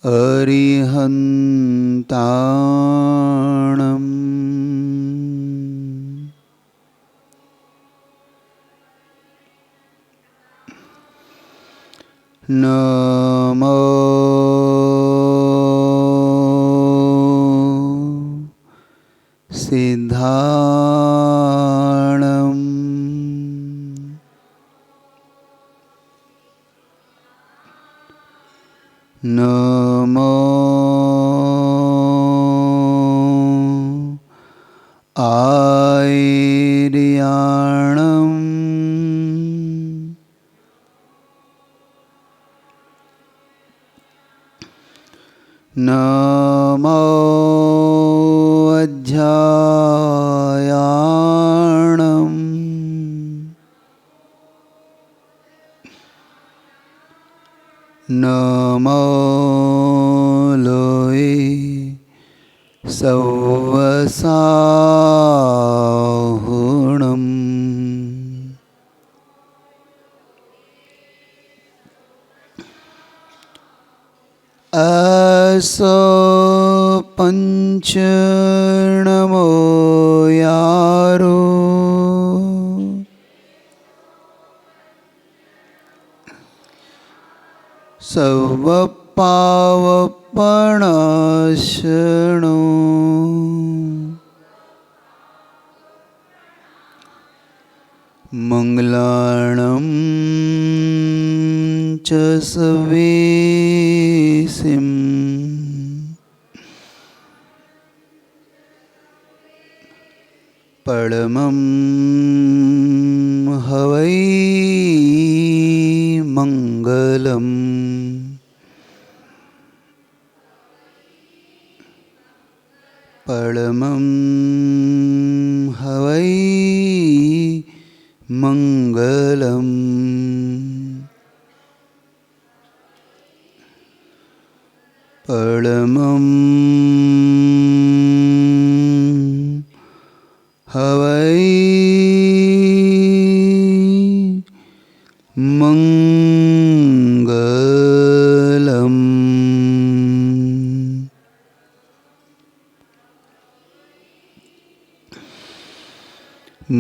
अरिहन्ताणम् नमो सिद्धाणम् नमो आयर्याणम् नमो अध्यायाणम् नमो लोये सवसाहुणम् असो पंचनमो यारो सर्वपावपणाशनो मंगलाणं च सवेसिं परमं हवै मंगलम् परमं हवै मंगलम् परमं हवै मंगलम्।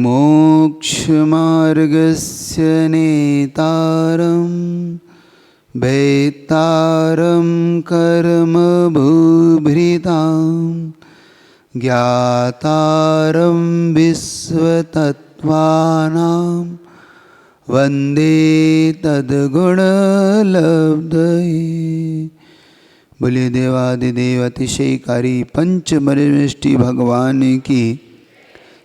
मोक्षमार्गस्य नेतारं भेत्तारं कर्मभूभृतां ज्ञातारं विश्वतत्त्वानां वन्दे तद्गुणलब्धये। बोलिए देवादिदेव अतिशयकारी पंचमरिष्टि भगवान की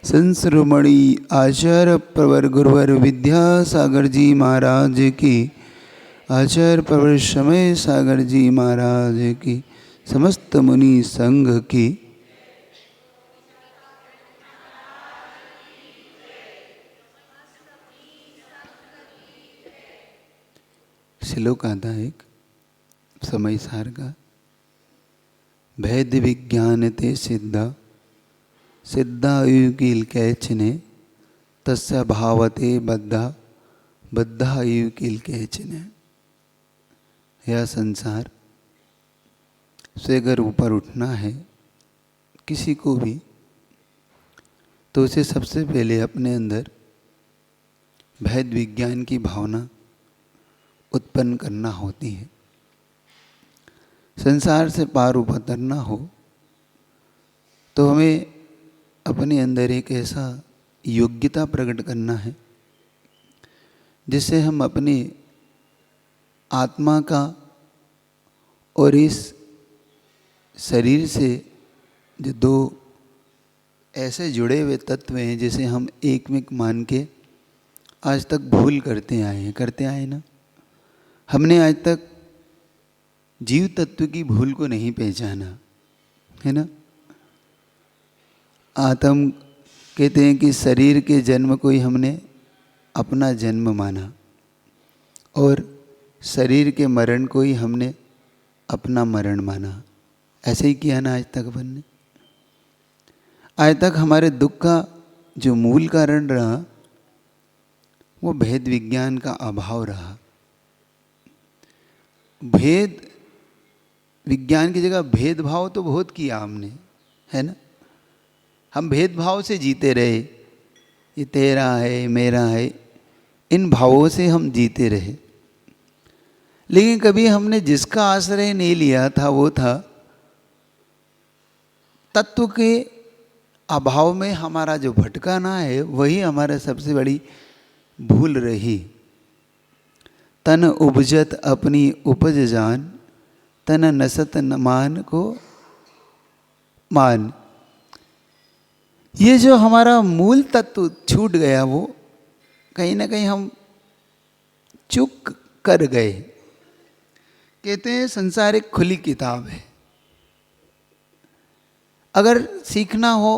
संश्रोमणि आचार्य प्रवर गुरुवर विद्यासागर जी महाराज की, आचार्य प्रवर समय सागर जी महाराज की, समस्त मुनि संघ की। श्लोक आता है एक समय सार का। भेद विज्ञान ते सिद्धा सिद्धायुकील कैचने तस्य भावते बद्धा बद्धायुकील कैचने। यह संसार से अगर ऊपर उठना है किसी को भी, तो उसे सबसे पहले अपने अंदर भेद विज्ञान की भावना उत्पन्न करना होती है। संसार से पार उतरना हो तो हमें अपने अंदर एक ऐसा योग्यता प्रकट करना है जिससे हम अपने आत्मा का और इस शरीर से जो दो ऐसे जुड़े हुए तत्व हैं जिसे हम एक में मान के आज तक भूल करते आए ना। हमने आज तक जीव तत्व की भूल को नहीं पहचाना है ना। आत्म कहते हैं कि शरीर के जन्म को ही हमने अपना जन्म माना और शरीर के मरण को ही हमने अपना मरण माना। ऐसे ही किया ना आज तक अपन ने। आज तक हमारे दुख का जो मूल कारण रहा वो भेद विज्ञान का अभाव रहा। भेद विज्ञान की जगह भेदभाव तो बहुत किया हमने, है ना। हम भेदभाव से जीते रहे, ये तेरा है मेरा है, इन भावों से हम जीते रहे। लेकिन कभी हमने जिसका आश्रय नहीं लिया था वो था तत्व के अभाव में हमारा जो भटकाना है, वही हमारा सबसे बड़ी भूल रही। तन उपजत अपनी उपज जान, तन नसत न मान को मान। ये जो हमारा मूल तत्व छूट गया, वो कहीं ना कहीं हम चूक कर गए। कहते हैं संसार एक खुली किताब है, अगर सीखना हो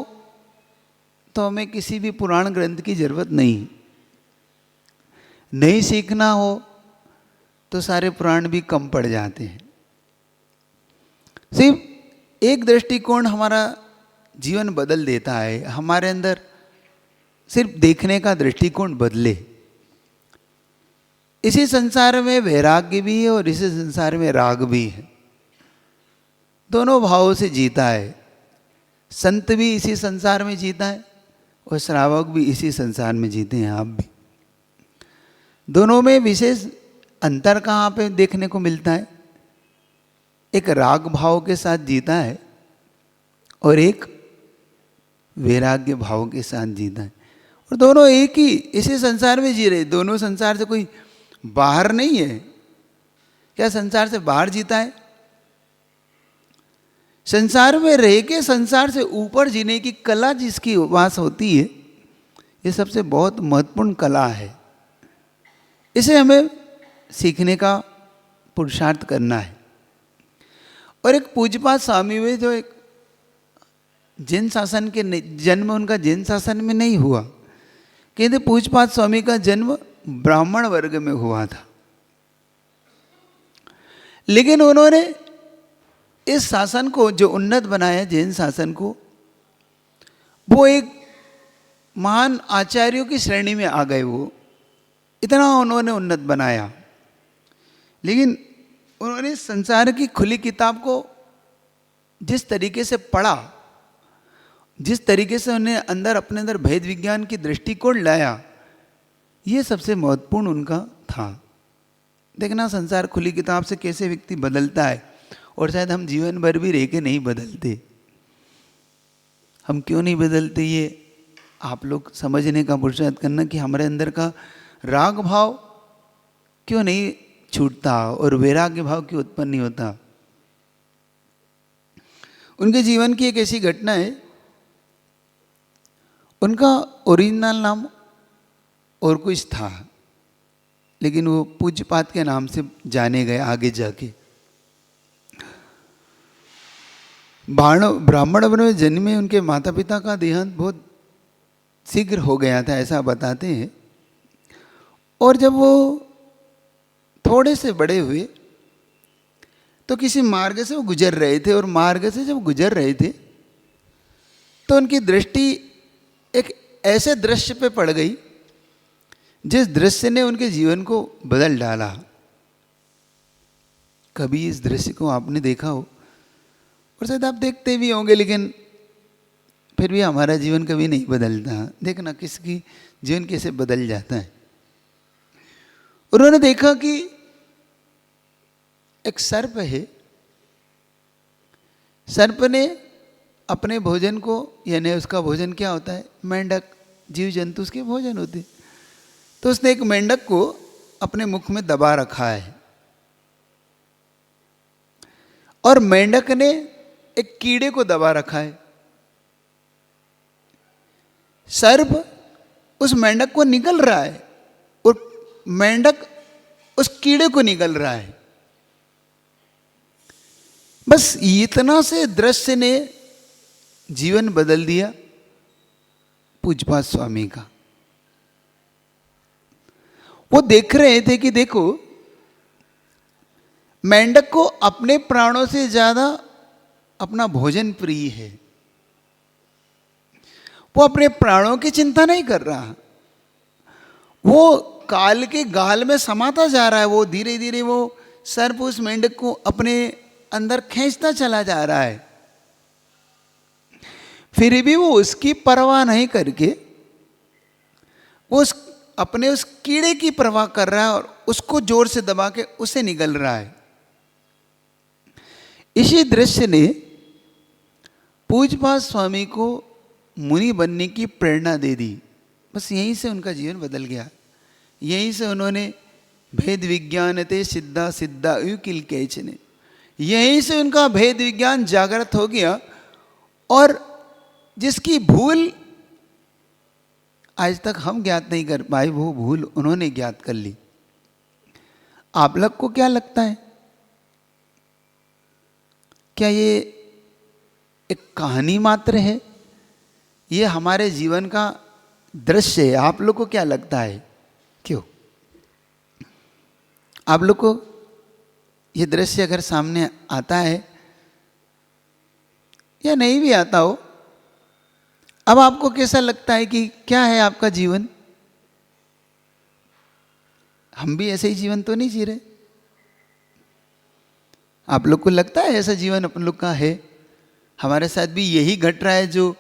तो हमें किसी भी पुराण ग्रंथ की जरूरत नहीं सीखना हो तो सारे पुराण भी कम पड़ जाते हैं। सिर्फ एक दृष्टिकोण हमारा जीवन बदल देता है, हमारे अंदर सिर्फ देखने का दृष्टिकोण बदले। इसी संसार में वैराग्य भी है और इसी संसार में राग भी है, दोनों भावों से जीता है। संत भी इसी संसार में जीता है और श्रावक भी इसी संसार में जीते हैं, आप भी। दोनों में विशेष अंतर कहाँ पे देखने को मिलता है? एक राग भाव के साथ जीता है और एक वैराग्य भाव के साथ जीता है, और दोनों एक ही इसी संसार में जी रहे। दोनों संसार से कोई बाहर नहीं है। क्या संसार से बाहर जीता है? संसार में रह के संसार से ऊपर जीने की कला जिसकी वास होती है, ये सबसे बहुत महत्वपूर्ण कला है। इसे हमें सीखने का पुरुषार्थ करना है। और एक पूज्यपाद स्वामी हुए जो एक जैन शासन के जन्म उनका जैन शासन में नहीं हुआ। कहते पूज्यपाद स्वामी का जन्म ब्राह्मण वर्ग में हुआ था, लेकिन उन्होंने इस शासन को जो उन्नत बनाया, जैन शासन को, वो एक महान आचार्यों की श्रेणी में आ गए। वो इतना उन्होंने उन्नत बनाया। लेकिन उन्होंने संसार की खुली किताब को जिस तरीके से पढ़ा, जिस तरीके से उन्हें अंदर अपने अंदर भेद विज्ञान की दृष्टिकोण लाया, ये सबसे महत्वपूर्ण उनका था। देखना संसार खुली किताब से कैसे व्यक्ति बदलता है, और शायद हम जीवन भर भी रह के नहीं बदलते। हम क्यों नहीं बदलते, ये आप लोग समझने का पुरुषार्थ करना कि हमारे अंदर का राग भाव क्यों नहीं छूटता और वैराग्य भाव क्यों उत्पन्न नहीं होता। उनके जीवन की एक ऐसी घटना है, उनका ओरिजिनल नाम और कुछ था, लेकिन वो पूज्यपाद के नाम से जाने गए आगे जाके। ब्राह्मण वन में जन्मे उनके माता पिता का देहांत बहुत शीघ्र हो गया था, ऐसा बताते हैं। और जब वो थोड़े से बड़े हुए तो किसी मार्ग से वो गुजर रहे थे, और मार्ग से जब गुजर रहे थे तो उनकी दृष्टि एक ऐसे दृश्य पे पड़ गई जिस दृश्य ने उनके जीवन को बदल डाला। कभी इस दृश्य को आपने देखा हो, और शायद आप देखते भी होंगे, लेकिन फिर भी हमारा जीवन कभी नहीं बदलता। देखना किसकी जीवन कैसे बदल जाता है। उन्होंने देखा कि एक सर्प है, सर्प ने अपने भोजन को, यानी उसका भोजन क्या होता है, मेंढक, जीव जंतु उसके भोजन होते, तो उसने एक मेंढक को अपने मुख में दबा रखा है, और मेंढक ने एक कीड़े को दबा रखा है। सर्प उस मेंढक को निगल रहा है और मेंढक उस कीड़े को निगल रहा है। बस इतना से दृश्य ने जीवन बदल दिया पूज्यपाद स्वामी का। वो देख रहे थे कि देखो, मेंढक को अपने प्राणों से ज्यादा अपना भोजन प्रिय है। वो अपने प्राणों की चिंता नहीं कर रहा, वो काल के गाल में समाता जा रहा है। वो धीरे धीरे वो सर्प उस मेंढक को अपने अंदर खींचता चला जा रहा है, फिर भी वो उसकी परवाह नहीं करके वो अपने उस कीड़े की परवाह कर रहा है और उसको जोर से दबा के उसे निगल रहा है। इसी दृश्य ने पूज्यपाद स्वामी को मुनि बनने की प्रेरणा दे दी। बस यहीं से उनका जीवन बदल गया। यहीं से उन्होंने भेद विज्ञान ते सिद्धा सिद्धा किल कैचने, यहीं से उनका भेद विज्ञान जागृत हो गया और जिसकी भूल आज तक हम ज्ञात नहीं कर पाए वो भूल उन्होंने ज्ञात कर ली। आप लोग को क्या लगता है, क्या ये एक कहानी मात्र है, ये हमारे जीवन का दृश्य है? आप लोग को क्या लगता है, क्यों आप लोग को ये दृश्य अगर सामने आता है या नहीं भी आता हो, अब आपको कैसा लगता है कि क्या है आपका जीवन? हम भी ऐसे ही जीवन तो नहीं जी रहे। आप लोग को लगता है ऐसा जीवन अपन लोग का है? हमारे साथ भी यही घट रहा है जो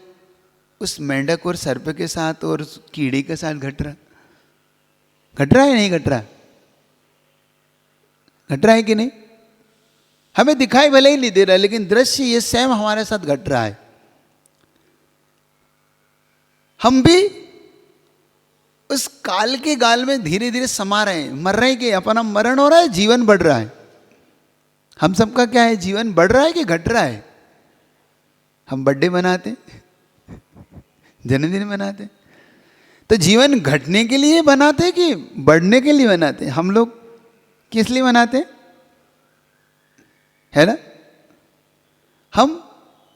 उस मेंढक और सर्प के साथ और उस कीड़े के साथ घट रहा है नहीं घट रहा? घट रहा है कि नहीं? हमें दिखाई भले ही नहीं दे रहा, लेकिन दृश्य ये सेम हमारे साथ घट रहा है। हम भी उस काल के गाल में धीरे धीरे समा रहे हैं। मर रहे हैं कि अपना मरण हो रहा है, जीवन बढ़ रहा है? हम सबका क्या है, जीवन बढ़ रहा है कि घट रहा है? हम बर्थडे मनाते, जन्मदिन मनाते, तो जीवन घटने के लिए बनाते कि बढ़ने के लिए बनाते? हम लोग किस लिए मनाते है ना? हम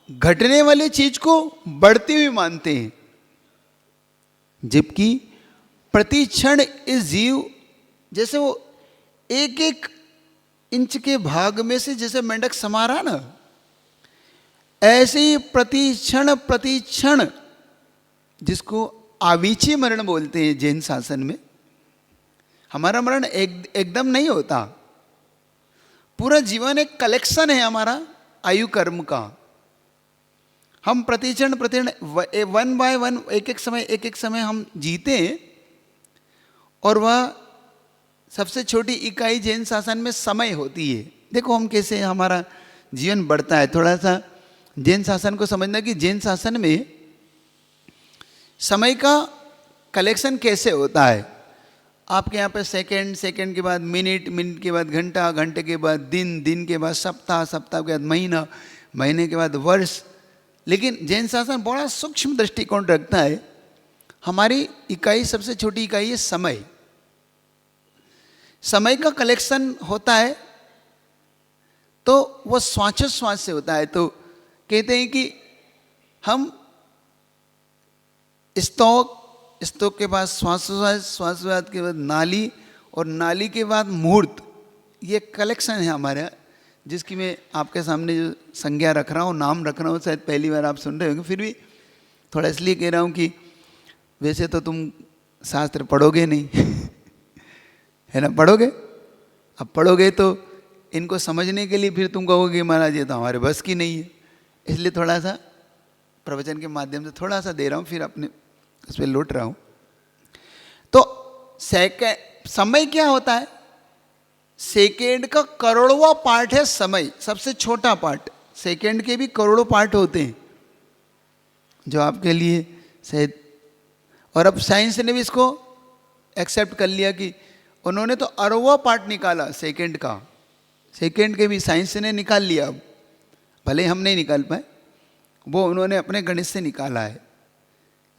घटने वाली चीज को बढ़ती हुई मानते हैं, जबकि प्रति क्षण इस जीव जैसे वो एक एक इंच के भाग में से जैसे मेंढक समा रहा ना, ऐसे ही प्रति क्षण जिसको आवीची मरण बोलते हैं जैन शासन में, हमारा मरण एकदम नहीं होता। पूरा जीवन एक कलेक्शन है हमारा आयु कर्म का। हम प्रतिक्षण वन बाय वन एक एक समय हम जीते हैं, और वह सबसे छोटी इकाई जैन शासन में समय होती है। देखो हम कैसे हमारा जीवन बढ़ता है। थोड़ा सा जैन शासन को समझना कि जैन शासन में समय का कलेक्शन कैसे होता है। आपके यहाँ पे सेकंड के बाद मिनट के बाद घंटा, घंटे के बाद दिन के बाद सप्ताह के बाद महीने के बाद वर्ष। लेकिन जैन शासन बड़ा सूक्ष्म दृष्टिकोण रखता है। हमारी इकाई सबसे छोटी इकाई है समय। समय का कलेक्शन होता है तो वो श्वास से होता है। तो कहते हैं कि हम स्तोक के बाद श्वास के बाद नाली, और नाली के बाद मुहूर्त। ये कलेक्शन है हमारा, जिसकी मैं आपके सामने जो संज्ञा रख रहा हूँ, नाम रख रहा हूँ, शायद पहली बार आप सुन रहे होंगे, फिर भी थोड़ा इसलिए कह रहा हूँ कि वैसे तो तुम शास्त्र पढ़ोगे नहीं है ना? पढ़ोगे? अब पढ़ोगे तो इनको समझने के लिए फिर तुम कहोगे महाराज ये तो हमारे बस की नहीं है। इसलिए थोड़ा सा प्रवचन के माध्यम से थोड़ा सा दे रहा हूँ, फिर अपने उस पर लौट रहा हूँ। तो समय क्या होता है? सेकेंड का करोड़वां पार्ट है समय, सबसे छोटा पार्ट। सेकेंड के भी करोड़ों पार्ट होते हैं जो आपके लिए शायद, और अब साइंस ने भी इसको एक्सेप्ट कर लिया कि उन्होंने तो अरबवां पार्ट निकाला सेकेंड का। सेकेंड के भी साइंस ने निकाल लिया, अब भले हम नहीं निकाल पाए, वो उन्होंने अपने गणित से निकाला है।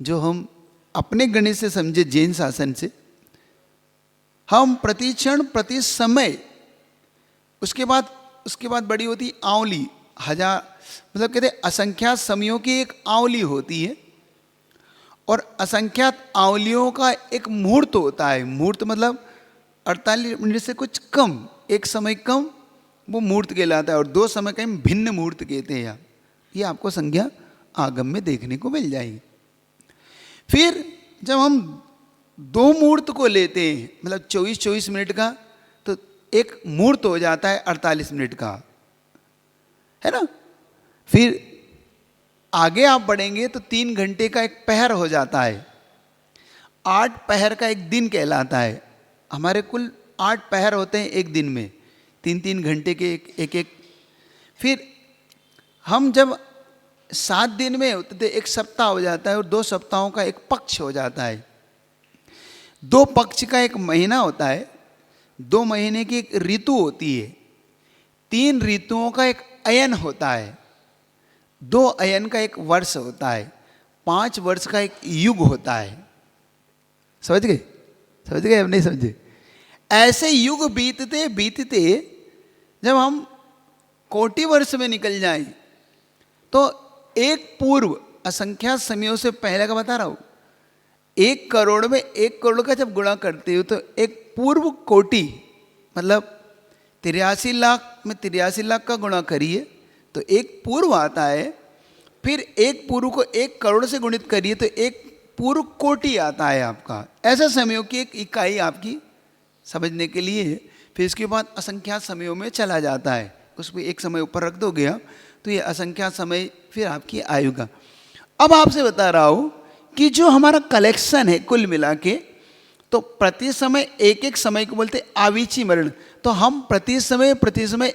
जो हम अपने गणित से समझे जैन शासन से, हम प्रति क्षण प्रति समय, उसके बाद बड़ी होती आंवली, मतलब कहते असंख्यात समयों की एक आंवली होती है, और असंख्यात आंवलियों का एक मुहूर्त होता है। मुहूर्त मतलब 48 मिनट से कुछ कम, एक समय कम, वो मुहूर्त कहलाता है। और 2 समय का भिन्न मुहूर्त कहते हैं। ये आपको संज्ञा आगम में देखने को मिल जाएगी। फिर जब हम 2 मुहूर्त को लेते हैं, मतलब 24 मिनट का, तो एक मुहूर्त हो जाता है 48 मिनट का। है ना। फिर आगे आप बढ़ेंगे तो 3 घंटे का एक पहर हो जाता है, 8 पहर का एक दिन कहलाता है। हमारे कुल 8 पहर होते हैं एक दिन में, 3-3 घंटे के एक एक। फिर हम जब 7 दिन में होते थे, एक सप्ताह हो जाता है, और 2 सप्ताहों का एक पक्ष हो जाता है। 2 पक्ष का एक महीना होता है, 2 महीने की एक ऋतु होती है, 3 ऋतुओं का एक अयन होता है, 2 अयन का एक वर्ष होता है, 5 वर्ष का एक युग होता है। समझ गए? समझ गए? अब नहीं समझे? ऐसे युग बीतते बीतते जब हम कोटि वर्ष में निकल जाएं, तो एक पूर्व, असंख्यात समयों से पहले का बता रहा हूं, 1 करोड़ में 1 करोड़ का जब गुणा करते हो तो एक पूर्व कोटि, मतलब 83 लाख में 83 लाख का गुणा करिए तो एक पूर्व आता है। फिर एक पूर्व को 1 करोड़ से गुणित करिए तो एक पूर्व कोटि आता है आपका। ऐसा समयों की एक इकाई आपकी समझने के लिए है। फिर इसके बाद असंख्यात समयों में चला जाता है, उस पर एक समय ऊपर रख दोगे आप तो ये असंख्यात समय फिर आपकी आयु का। अब आपसे बता रहा हूं कि जो हमारा कलेक्शन है कुल मिला के, तो प्रति समय एक एक समय को बोलते आवीची मरण। तो हम प्रति समय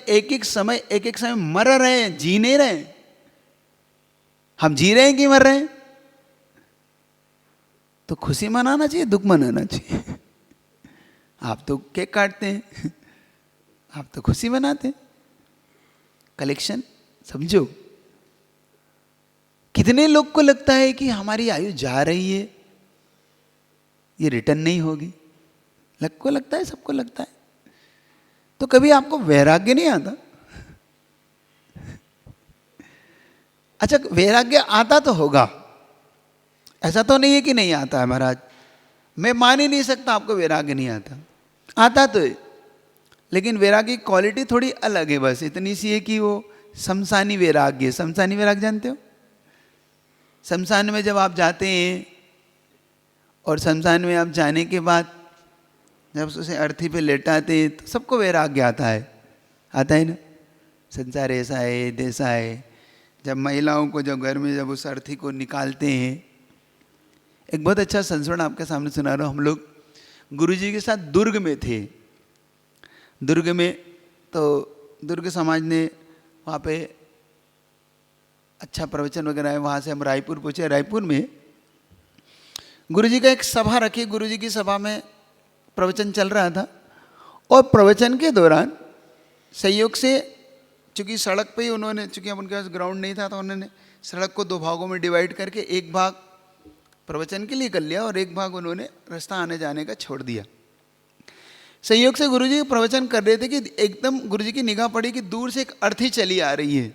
एक एक समय मर रहे हैं, जी नहीं रहे हैं। हम जी रहे हैं कि मर रहे हैं? तो खुशी मनाना चाहिए, दुख मनाना चाहिए? आप तो केक काटते हैं, आप तो खुशी मनाते हैं। कलेक्शन समझो, कितने लोग को लगता है कि हमारी आयु जा रही है, ये रिटर्न नहीं होगी? को लगता है, सबको लगता है। तो कभी आपको वैराग्य नहीं आता? अच्छा, वैराग्य आता तो होगा, ऐसा तो नहीं है कि नहीं आता है महाराज। मैं मान ही नहीं सकता आपको वैराग्य नहीं आता, आता तो है, लेकिन वैराग्य की क्वालिटी थोड़ी अलग है। बस इतनी सी है कि वो शमशानी वैराग्य। शमशानी वैराग्य जानते हो? शमशान में जब आप जाते हैं और शमशान में आप जाने के बाद जब उसे अर्थी पे लेटाते हैं तो सबको वैराग्य आता है, आता है ना। संसार ऐसा है, जैसा है। जब महिलाओं को जब घर में जब उस अर्थी को निकालते हैं, एक बहुत अच्छा संस्मरण आपके सामने सुना रहा हूँ। हम लोग गुरुजी के साथ दुर्ग में थे। दुर्ग में तो दुर्ग समाज ने वहाँ पे अच्छा प्रवचन वगैरह है। वहाँ से हम रायपुर पहुँचे। रायपुर में गुरुजी का एक सभा रखी, गुरुजी की सभा में प्रवचन चल रहा था। और प्रवचन के दौरान संयोग से, चूँकि सड़क पे ही उन्होंने, चूँकि अब उनके पास ग्राउंड नहीं था, तो उन्होंने सड़क को 2 भागों में डिवाइड करके एक भाग प्रवचन के लिए कर लिया और एक भाग उन्होंने रास्ता आने जाने का छोड़ दिया। संयोग से गुरुजी प्रवचन कर रहे थे कि एकदम गुरुजी की निगाह पड़ी कि दूर से एक अर्थी चली आ रही है।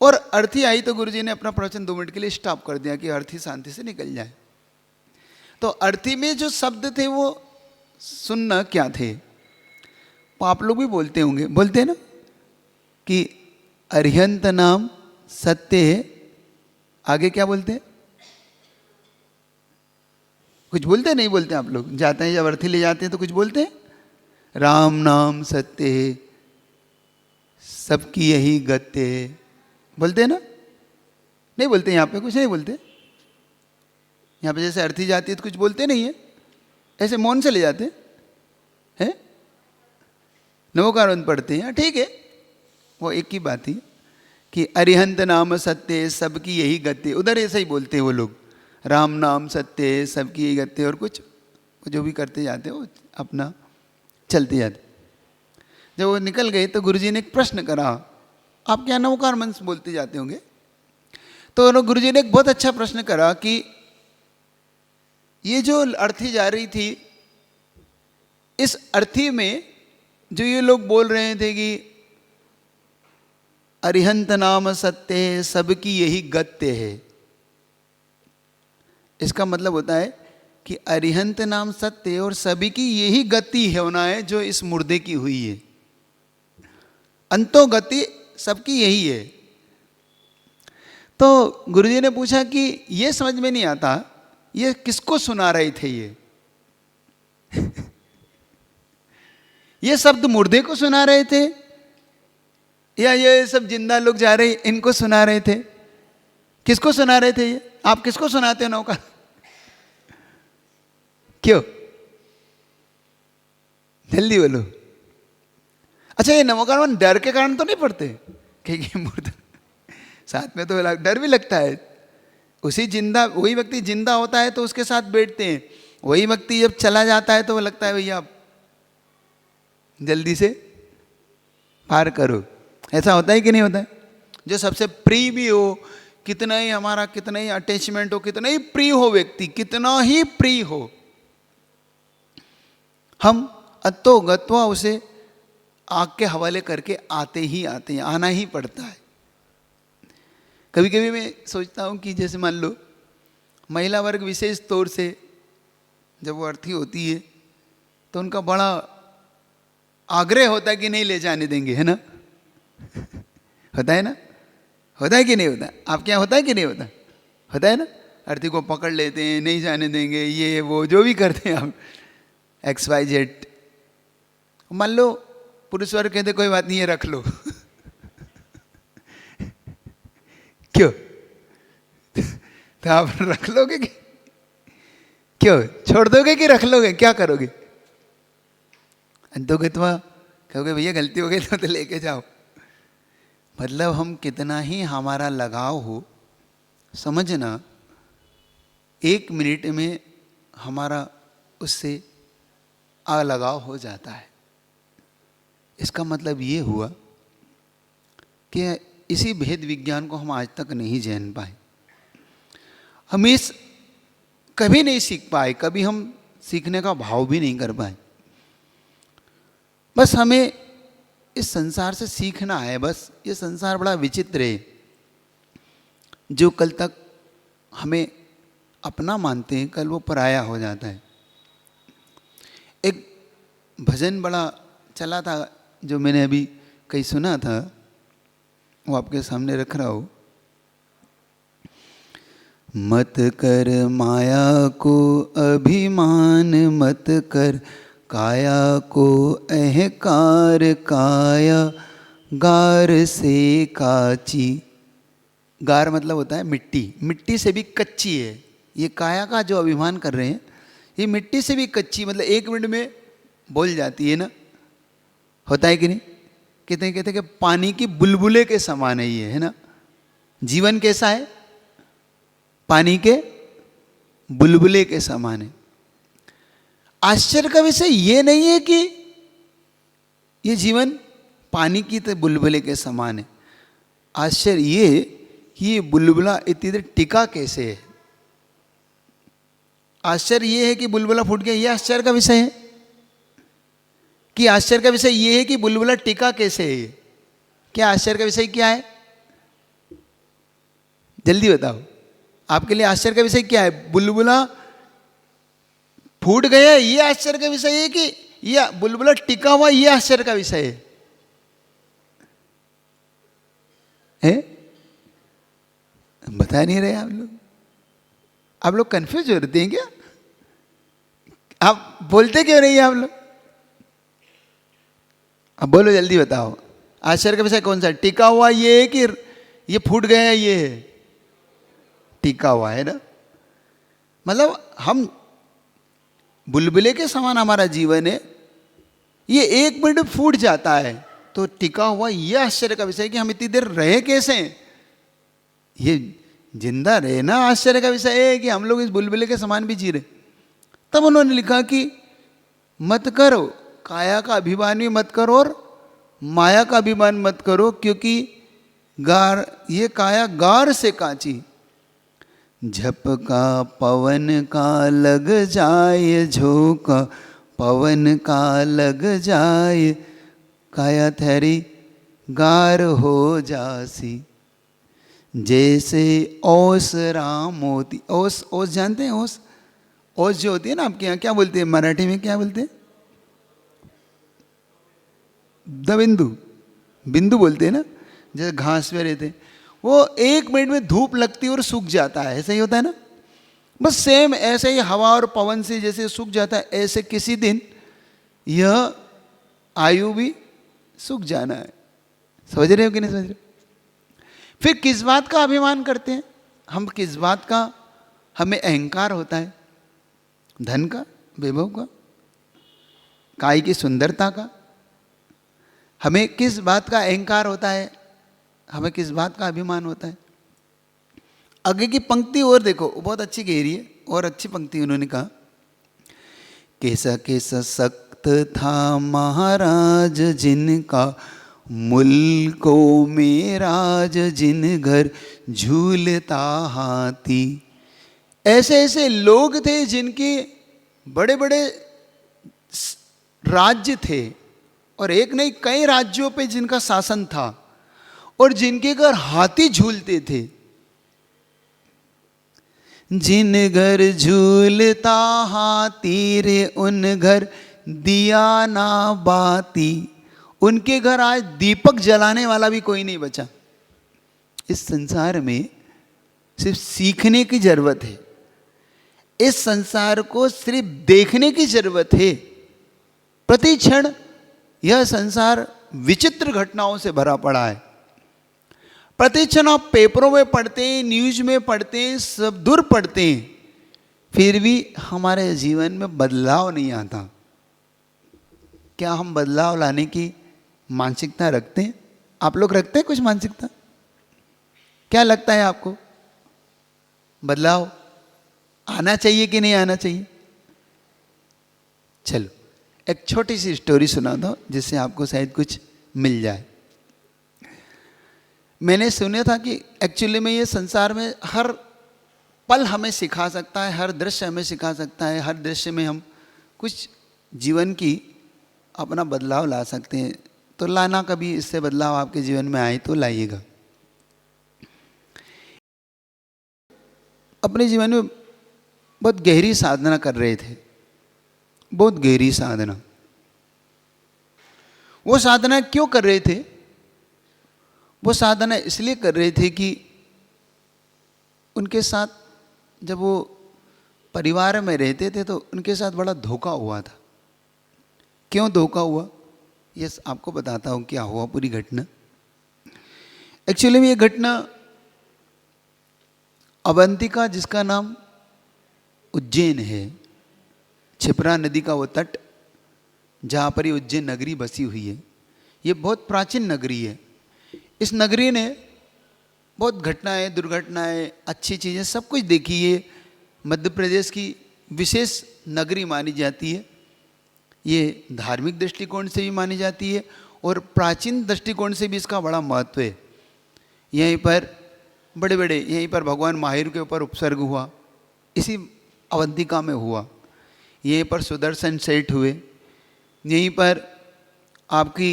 और अर्थी आई तो गुरुजी ने अपना प्रवचन 2 मिनट के लिए स्टॉप कर दिया कि अर्थी शांति से निकल जाए। तो अर्थी में जो शब्द थे वो सुनना क्या थे, वो आप लोग भी बोलते होंगे, बोलते हैं ना कि अरिहंत नाम सत्य है। आगे क्या बोलते हैं? कुछ बोलते नहीं बोलते? आप लोग जाते हैं जब अर्थी ले जाते हैं तो कुछ बोलते हैं? राम नाम सत्य है, सबकी यही गत्य है, बोलते हैं ना? नहीं बोलते? यहाँ पे कुछ नहीं बोलते? यहाँ पे जैसे अर्थी जाती है तो कुछ बोलते नहीं है, ऐसे मौन से ले जाते हैं, नमोकार पढ़ते हैं, ठीक है, वो एक ही बात ही कि अरिहंत नाम सत्य है, सबकी यही गत्य। उधर ऐसा ही बोलते हैं वो लोग, राम नाम सत्य है, सबकी यही गत्य। और कुछ जो भी करते जाते हो अपना चलते जाते। जब वो निकल गए तो गुरुजी ने एक प्रश्न करा। आप क्या नमोकार मंत्र बोलते जाते होंगे, तो गुरुजी ने एक बहुत अच्छा प्रश्न करा कि ये जो अर्थी जा रही थी, इस अर्थी में जो ये लोग बोल रहे थे कि अरिहंत नाम सत्य है, सबकी यही गत्य है, इसका मतलब होता है कि अरिहंत नाम सत्य है और सभी की यही गति होना है जो इस मुर्दे की हुई है। अंतो गति सबकी यही है। तो गुरुजी ने पूछा कि ये समझ में नहीं आता, ये किसको सुना रहे थे? ये शब्द मुर्दे को सुना रहे थे या ये सब जिंदा लोग जा रहे इनको सुना रहे थे? किसको सुना रहे थे ये? आप किसको सुनाते हो नौका? क्यों? जल्दी बोलो। अच्छा, ये नमोकार डर के कारण तो नहीं पढ़ते? क्योंकि मूर्त साथ में तो डर भी लगता है। वही व्यक्ति जिंदा होता है तो उसके साथ बैठते हैं, वही व्यक्ति जब चला जाता है तो वो लगता है भैया जल्दी से पार करो। ऐसा होता है कि नहीं होता है? जो सबसे प्रिय भी हो, कितना ही हमारा, कितना ही अटैचमेंट हो, कितना ही प्रिय हो व्यक्ति, कितना ही प्रिय हो, हम अतो गत्वा उसे आग के हवाले करके आते हैं, आना ही पड़ता है। कभी कभी मैं सोचता हूँ कि जैसे मान लो महिला वर्ग विशेष तौर से जब वो अर्थी होती है तो उनका बड़ा आग्रह होता है कि नहीं ले जाने देंगे, है ना? होता है ना? होता है कि नहीं होता? आपके यहाँ होता है कि नहीं होता? होता है ना? अर्थी को पकड़ लेते हैं, नहीं जाने देंगे, ये वो जो भी करते हैं आप, XYZ। मान लो पुरुष वर्ग कहते कोई बात नहीं है, रख लो। क्यों? तो आप रख लोगे कि क्यों? छोड़ दोगे कि रख लोगे? क्या करोगे? अंतो गत्वा कहोगे भैया गलती हो गई तो लेके जाओ। मतलब हम कितना ही हमारा लगाव हो, समझना 1 मिनट में हमारा उससे अलगाव हो जाता है। इसका मतलब ये हुआ कि इसी भेद विज्ञान को हम आज तक नहीं जान पाए, हम इस कभी नहीं सीख पाए, कभी हम सीखने का भाव भी नहीं कर पाए। बस हमें इस संसार से सीखना है। बस ये संसार बड़ा विचित्र है, जो कल तक हमें अपना मानते हैं कल वो पराया हो जाता है। एक भजन बड़ा चला था जो मैंने अभी कहीं सुना था, वो आपके सामने रख रहा हूँ। मत कर माया को अभिमान, मत कर काया को अहंकार, काया गार से काची। गार मतलब होता है मिट्टी, मिट्टी से भी कच्ची है। ये काया का जो अभिमान कर रहे हैं ये मिट्टी से भी कच्ची, मतलब 1 मिनट में बोल जाती है ना? होता है कि नहीं? कहते हैं कि पानी की बुलबुले के समान है ये, है ना? जीवन कैसा है? पानी के बुलबुले के समान है। आश्चर्य का विषय ये नहीं है कि ये जीवन पानी की तो बुलबुले के समान है। आश्चर्य ये कि ये बुलबुला इतनी देर टिका कैसे है। आश्चर्य ये है कि बुलबुला फूट गया, ये आश्चर्य का विषय है कि आश्चर्य का विषय ये है कि बुलबुला टिका कैसे है। क्या आश्चर्य का विषय क्या है? जल्दी बताओ, आपके लिए आश्चर्य का विषय क्या है? बुलबुला फूट गया ये आश्चर्य का विषय है कि यह बुलबुला टिका हुआ ये आश्चर्य का विषय है? बता नहीं रहे आप लोग कंफ्यूज हो रहे हैं क्या? आप बोलते क्यों नहीं आप लोग? अब बोलो, जल्दी बताओ, आश्चर्य का विषय कौन सा है? टिका हुआ ये है कि ये फूट गया ये है? टिका हुआ है ना? मतलब हम बुलबुले के समान हमारा जीवन है, ये 1 मिनट में फूट जाता है। तो टिका हुआ ये आश्चर्य का विषय है कि हम इतनी देर रहे कैसे, ये जिंदा रहना आश्चर्य का विषय है कि हम लोग इस बुलबुले के समान भी जी रहे। तब उन्होंने लिखा कि मत करो काया का अभिमान भी मत करो और माया का अभिमान मत करो, क्योंकि गार ये काया गार से कांची। झपका पवन का लग जाए, झोंका पवन का लग जाए, काया थेरी गार हो जासी। जैसे ओस राम मोती, ओस ओस जानते हैं? ओस ओस जो होती है ना, आपके यहाँ क्या बोलते हैं मराठी में, क्या बोलते हैं? दबिंदु, बिंदु बोलते हैं ना, जैसे घास में रहते हैं, वो 1 मिनट में धूप लगती है और सूख जाता है, ऐसा ही होता है ना? बस सेम ऐसे ही हवा और पवन से जैसे सूख जाता है, ऐसे किसी दिन यह आयु भी सूख जाना है, समझ रहे हो कि नहीं समझ रहे? फिर किस बात का अभिमान करते हैं हम? किस बात का हमें अहंकार होता है? धन का, वैभव का, काय की सुंदरता का? हमें किस बात का अहंकार होता है? हमें किस बात का अभिमान होता है? आगे की पंक्ति और देखो, बहुत अच्छी गहरी है और अच्छी पंक्ति उन्होंने कहा, कैसा कैसा सख्त था महाराज जिनका, मुल्कों में राज जिन घर झूलता हाथी। ऐसे ऐसे लोग थे जिनके बड़े बड़े राज्य थे, और एक नहीं कई राज्यों पे जिनका शासन था, और जिनके घर हाथी झूलते थे। जिन घर झूलता हाथी रे उन घर दिया ना बाती। उनके घर आज दीपक जलाने वाला भी कोई नहीं बचा। इस संसार में सिर्फ सीखने की जरूरत है, इस संसार को सिर्फ देखने की जरूरत है। प्रति क्षण यह संसार विचित्र घटनाओं से भरा पड़ा है। प्रतिक्षण आप पेपरों में पढ़ते हैं, न्यूज में पढ़ते हैं, सब दूर पढ़ते हैं, फिर भी हमारे जीवन में बदलाव नहीं आता। क्या हम बदलाव लाने की मानसिकता रखते हैं? आप लोग रखते हैं कुछ मानसिकता? क्या लगता है आपको, बदलाव आना चाहिए कि नहीं आना चाहिए? चलो एक छोटी सी स्टोरी सुना दो जिससे आपको शायद कुछ मिल जाए। मैंने सुना था कि एक्चुअली में ये संसार में हर पल हमें सिखा सकता है, हर दृश्य हमें सिखा सकता है, हर दृश्य में हम कुछ जीवन की अपना बदलाव ला सकते हैं। तो लाना, कभी इससे बदलाव आपके जीवन में आए तो लाइएगा। अपने जीवन में बहुत गहरी साधना कर रहे थे, बहुत गहरी साधना। वो साधना क्यों कर रहे थे? वो साधना इसलिए कर रहे थे कि उनके साथ जब वो परिवार में रहते थे तो उनके साथ बड़ा धोखा हुआ था। क्यों धोखा हुआ, ये आपको बताता हूँ क्या हुआ पूरी घटना। एक्चुअली में ये घटना अवंतिका, जिसका नाम उज्जैन है, क्षिप्रा नदी का वो तट जहाँ पर ये उज्जैन नगरी बसी हुई है, ये बहुत प्राचीन नगरी है। इस नगरी ने बहुत घटनाएं, दुर्घटनाएं, अच्छी चीज़ें सब कुछ देखी है। मध्य प्रदेश की विशेष नगरी मानी जाती है। ये धार्मिक दृष्टिकोण से भी मानी जाती है और प्राचीन दृष्टिकोण से भी इसका बड़ा महत्व है। यहीं पर बड़े बड़े, यहीं पर भगवान महावीर के ऊपर उपसर्ग हुआ, इसी अवंतिका में हुआ। यहीं पर सुदर्शन सेठ हुए, यहीं पर आपकी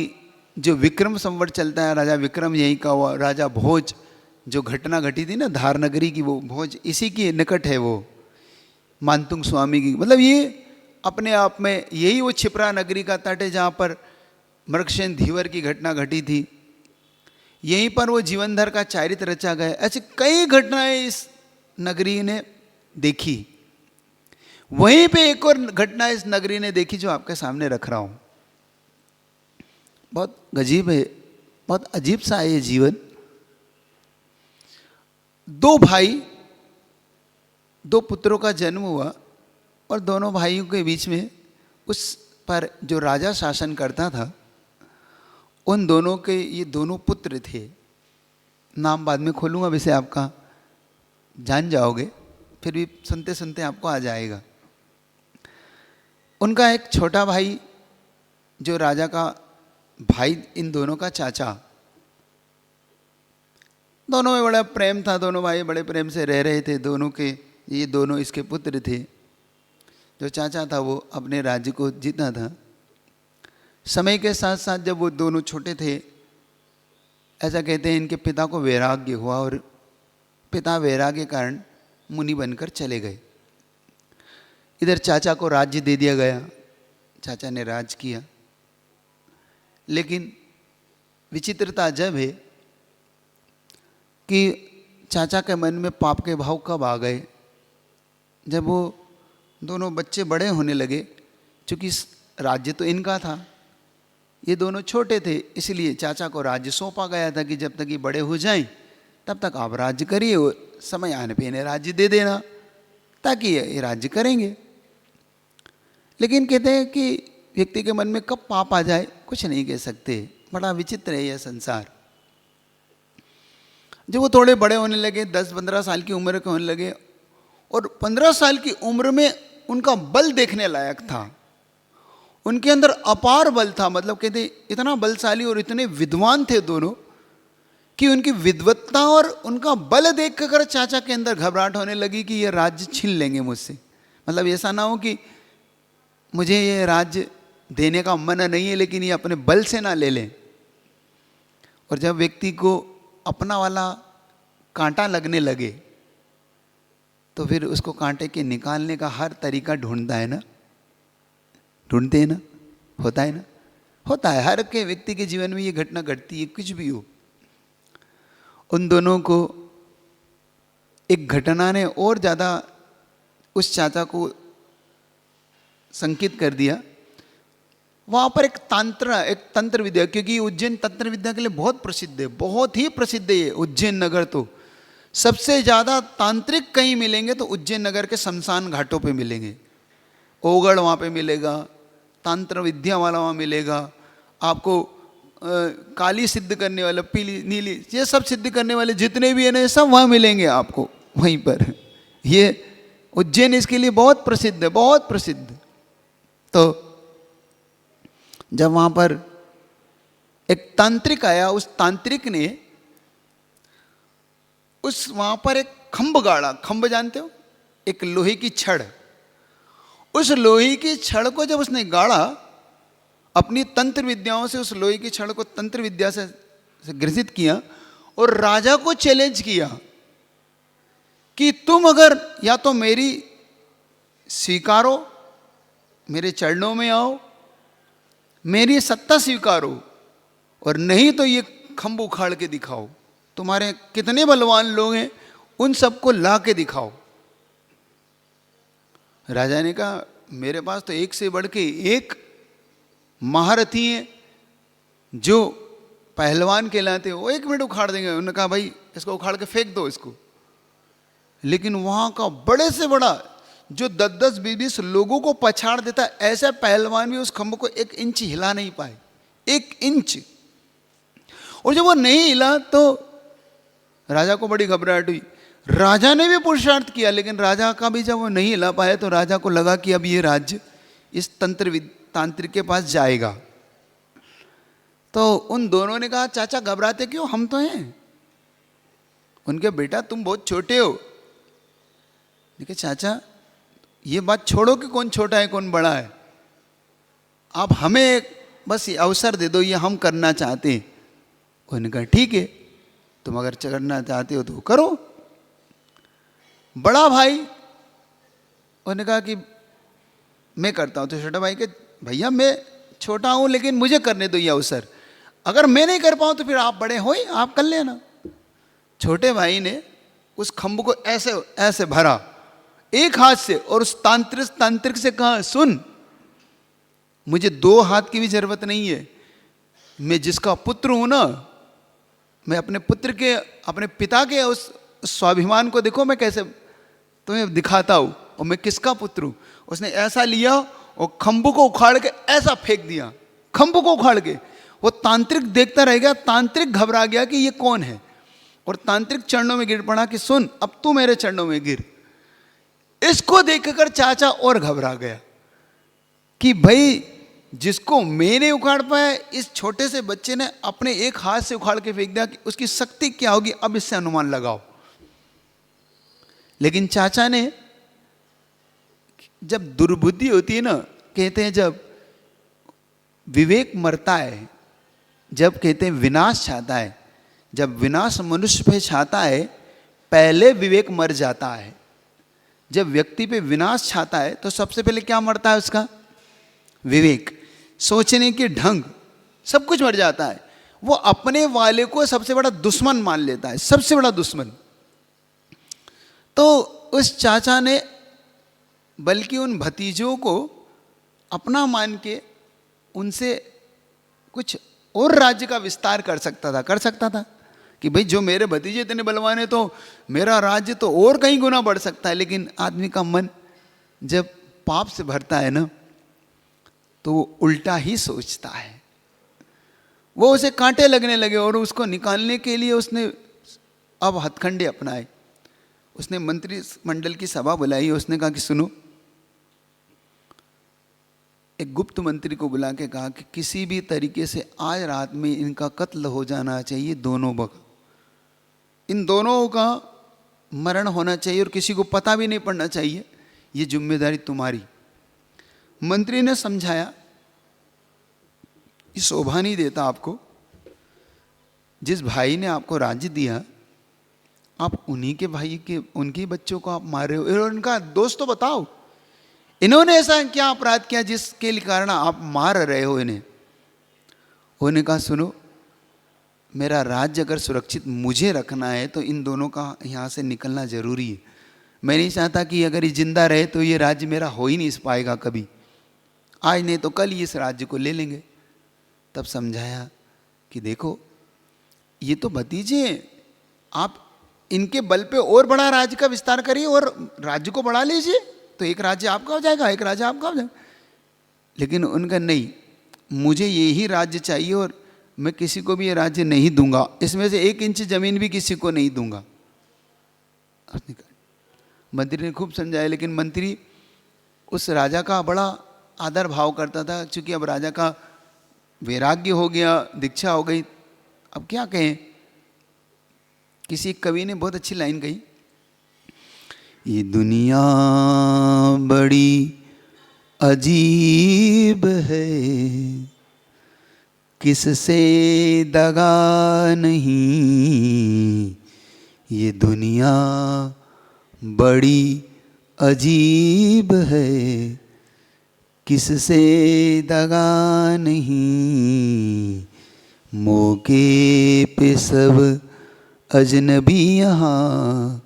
जो विक्रम संवत चलता है, राजा विक्रम यहीं का हुआ। राजा भोज, जो घटना घटी थी ना धार नगरी की, वो भोज इसी के निकट है। वो मानतुंग स्वामी की, मतलब ये अपने आप में यही वो क्षिप्रा नगरी का तट है जहाँ पर मृगसेन धीवर की घटना घटी थी। यहीं पर वो जीवनधर का चारित्र रचा गया। ऐसी कई घटनाएं इस नगरी ने देखी। वहीं पे एक और घटना इस नगरी ने देखी जो आपके सामने रख रहा हूं। बहुत गजीब है, बहुत अजीब सा है ये जीवन। दो भाई, दो पुत्रों का जन्म हुआ और दोनों भाइयों के बीच में उस पर जो राजा शासन करता था, उन दोनों के ये दोनों पुत्र थे। नाम बाद में खोलूँगा, वैसे आपका जान जाओगे, फिर भी सुनते सुनते आपको आ जाएगा। उनका एक छोटा भाई जो राजा का भाई, इन दोनों का चाचा, दोनों में बड़ा प्रेम था। दोनों भाई बड़े प्रेम से रह रहे थे। दोनों के, ये दोनों इसके पुत्र थे। जो चाचा था वो अपने राज्य को जीता था। समय के साथ साथ जब वो दोनों छोटे थे, ऐसा कहते हैं इनके पिता को वैराग्य हुआ और पिता वैराग्य के कारण मुनि बनकर चले गए। इधर चाचा को राज्य दे दिया गया, चाचा ने राज किया। लेकिन विचित्रता जब है कि चाचा के मन में पाप के भाव कब आ गए, जब वो दोनों बच्चे बड़े होने लगे। चूँकि राज्य तो इनका था, ये दोनों छोटे थे, इसलिए चाचा को राज्य सौंपा गया था कि जब तक ये बड़े हो जाएं तब तक आप राज्य करिए, और समय आने पे इन्हें राज्य दे देना ताकि ये राज्य करेंगे। लेकिन कहते हैं कि व्यक्ति के मन में कब पाप आ जाए कुछ नहीं कह सकते, बड़ा विचित्र है यह संसार। जब वो थोड़े बड़े होने लगे, 10-15 साल की उम्र के होने लगे, और 15 साल की उम्र में उनका बल देखने लायक था, उनके अंदर अपार बल था। मतलब कहते इतना बलशाली और इतने विद्वान थे दोनों कि उनकी विद्वत्ता और उनका बल देख कर चाचा के अंदर घबराहट होने लगी कि ये राज्य छीन लेंगे मुझसे। मतलब ऐसा ना हो कि मुझे ये राज्य देने का मन नहीं है लेकिन ये अपने बल से ना ले लें। और जब व्यक्ति को अपना वाला कांटा लगने लगे तो फिर उसको कांटे के निकालने का हर तरीका ढूंढता है ना, ढूंढते हैं ना, होता है ना, होता है। हर के व्यक्ति के जीवन में ये घटना घटती है, कुछ भी हो। उन दोनों को एक घटना ने और ज़्यादा उस चाचा को संकित कर दिया। वहाँ पर एक तंत्र विद्या, क्योंकि उज्जैन तंत्र विद्या के लिए बहुत प्रसिद्ध है, बहुत ही प्रसिद्ध है उज्जैन नगर। तो सबसे ज़्यादा तांत्रिक कहीं मिलेंगे तो उज्जैन नगर के शमशान घाटों पे मिलेंगे। ओगढ़ वहाँ पे मिलेगा, तंत्र विद्या वाला वहाँ मिलेगा आपको, काली सिद्ध करने वाला, पीली नीली, ये सब सिद्ध करने वाले जितने भी है ना, सब वहाँ मिलेंगे आपको वहीं पर। ये उज्जैन इसके लिए बहुत प्रसिद्ध है, बहुत प्रसिद्ध। तो जब वहाँ पर एक तांत्रिक आया, उस तांत्रिक ने उस वहाँ पर एक खंभ गाड़ा। खंभ जानते हो, एक लोहे की छड़। उस लोहे की छड़ को जब उसने गाड़ा, अपनी तंत्र विद्याओं से उस लोहे की छड़ को तंत्र विद्या से ग्रसित किया और राजा को चैलेंज किया कि तुम अगर या तो मेरी स्वीकारो, मेरे चरणों में आओ, मेरी सत्ता स्वीकारो, और नहीं तो ये खंभ उखाड़ के दिखाओ। तुम्हारे कितने बलवान लोग हैं उन सबको ला के दिखाओ। राजा ने कहा मेरे पास तो एक से बढ़ के एक महारथी हैं जो पहलवान कहलाते हैं, वो 1 मिनट उखाड़ देंगे। उन्होंने कहा भाई इसको उखाड़ के फेंक दो इसको। लेकिन वहाँ का बड़े से बड़ा जो 10-10, 20-20 लोगों को पछाड़ देता, ऐसा पहलवान भी उस खंभ को 1 इंच हिला नहीं पाए, 1 इंच। और जब वो नहीं हिला तो राजा को बड़ी घबराहट हुई। राजा ने भी पुरुषार्थ किया, लेकिन राजा का भी जब वो नहीं हिला पाया तो राजा को लगा कि अब ये राज्य इस तांत्रिक के पास जाएगा। तो उन दोनों ने कहा चाचा घबराते क्यों, हम तो हैं। उनके बेटा तुम बहुत छोटे हो। देखिए चाचा ये बात छोड़ो कि कौन छोटा है कौन बड़ा है, आप हमें बस ये अवसर दे दो, ये हम करना चाहते हैं। उन्होंने कहा ठीक है, तुम अगर करना चाहते हो तो करो। बड़ा भाई उन्होंने कहा कि मैं करता हूँ। तो छोटा भाई के भैया मैं छोटा हूँ लेकिन मुझे करने दो ये अवसर, अगर मैं नहीं कर पाऊँ तो फिर आप बड़े हो, आप कर लेना। छोटे भाई ने उस खंभ को ऐसे ऐसे भरा एक हाथ से और उस तांत्रिक से कहा सुन, मुझे 2 हाथ की भी जरूरत नहीं है, मैं जिसका पुत्र हूं ना, मैं अपने पुत्र के, अपने पिता के उस स्वाभिमान को देखो मैं कैसे तुम्हें दिखाता हूं, और मैं किसका पुत्र हूं। उसने ऐसा लिया और खंभ को उखाड़ के ऐसा फेंक दिया, खंभ को उखाड़ के। वो तांत्रिक देखता रह गया, तांत्रिक घबरा गया कि ये कौन है, और तांत्रिक चरणों में गिर पड़ा कि सुन अब तू मेरे चरणों में गिर। इसको देखकर चाचा और घबरा गया कि भाई जिसको मैंने उखाड़ पाया, इस छोटे से बच्चे ने अपने एक हाथ से उखाड़ के फेंक दिया, कि उसकी शक्ति क्या होगी अब इससे अनुमान लगाओ। लेकिन चाचा ने, जब दुर्बुद्धि होती है ना, कहते हैं जब विवेक मरता है, जब कहते हैं विनाश छाता है, जब विनाश मनुष्य पे छाता है पहले विवेक मर जाता है। जब व्यक्ति पे विनाश छाता है तो सबसे पहले क्या मरता है उसका, विवेक, सोचने के ढंग, सब कुछ मर जाता है। वो अपने वाले को सबसे बड़ा दुश्मन मान लेता है, सबसे बड़ा दुश्मन। तो उस चाचा ने बल्कि उन भतीजों को अपना मान के उनसे कुछ और राज्य का विस्तार कर सकता था कि भाई जो मेरे भतीजे इतने बलवान है तो मेरा राज्य तो और कई गुना बढ़ सकता है। लेकिन आदमी का मन जब पाप से भरता है ना, तो वो उल्टा ही सोचता है। वो उसे कांटे लगने लगे और उसको निकालने के लिए उसने अब हथकंडे अपनाए। उसने मंत्री मंडल की सभा बुलाई। उसने कहा कि सुनो, एक गुप्त मंत्री को बुला के कहा कि किसी भी तरीके से आज रात में इनका कत्ल हो जाना चाहिए, दोनों बग। इन दोनों का मरण होना चाहिए और किसी को पता भी नहीं पड़ना चाहिए, ये जिम्मेदारी तुम्हारी। मंत्री ने समझाया, ये शोभा नहीं देता आपको। जिस भाई ने आपको राज्य दिया, आप उन्हीं के भाई के उनके बच्चों को आप मार रहे हो। और उनका दोष तो बताओ, इन्होंने ऐसा क्या अपराध किया जिसके कारण आप मार रहे हो इन्हें। उन्होंने कहा सुनो, मेरा राज्य अगर सुरक्षित मुझे रखना है तो इन दोनों का यहाँ से निकलना जरूरी है। मैं नहीं चाहता कि अगर ये जिंदा रहे तो ये राज्य मेरा हो ही नहीं पाएगा कभी। आज नहीं तो कल ये इस राज्य को ले लेंगे। तब समझाया कि देखो, ये तो भतीजे हैं, आप इनके बल पे और बड़ा राज्य का विस्तार करिए और राज्य को बढ़ा लीजिए, तो एक राज्य आपका हो जाएगा, एक राज्य आपका हो जाएगा। लेकिन उनका नहीं, मुझे यही राज्य चाहिए और मैं किसी को भी ये राज्य नहीं दूंगा, इसमें से 1 इंच जमीन भी किसी को नहीं दूंगा। मंत्री ने खूब समझाया, लेकिन मंत्री उस राजा का बड़ा आदर भाव करता था। क्योंकि अब राजा का वैराग्य हो गया, दीक्षा हो गई, अब क्या कहें। किसी कवि ने बहुत अच्छी लाइन कही, ये दुनिया बड़ी अजीब है, किससे दगा नहीं। ये दुनिया बड़ी अजीब है, किससे दगा नहीं। मौके पे सब अजनबी, यहाँ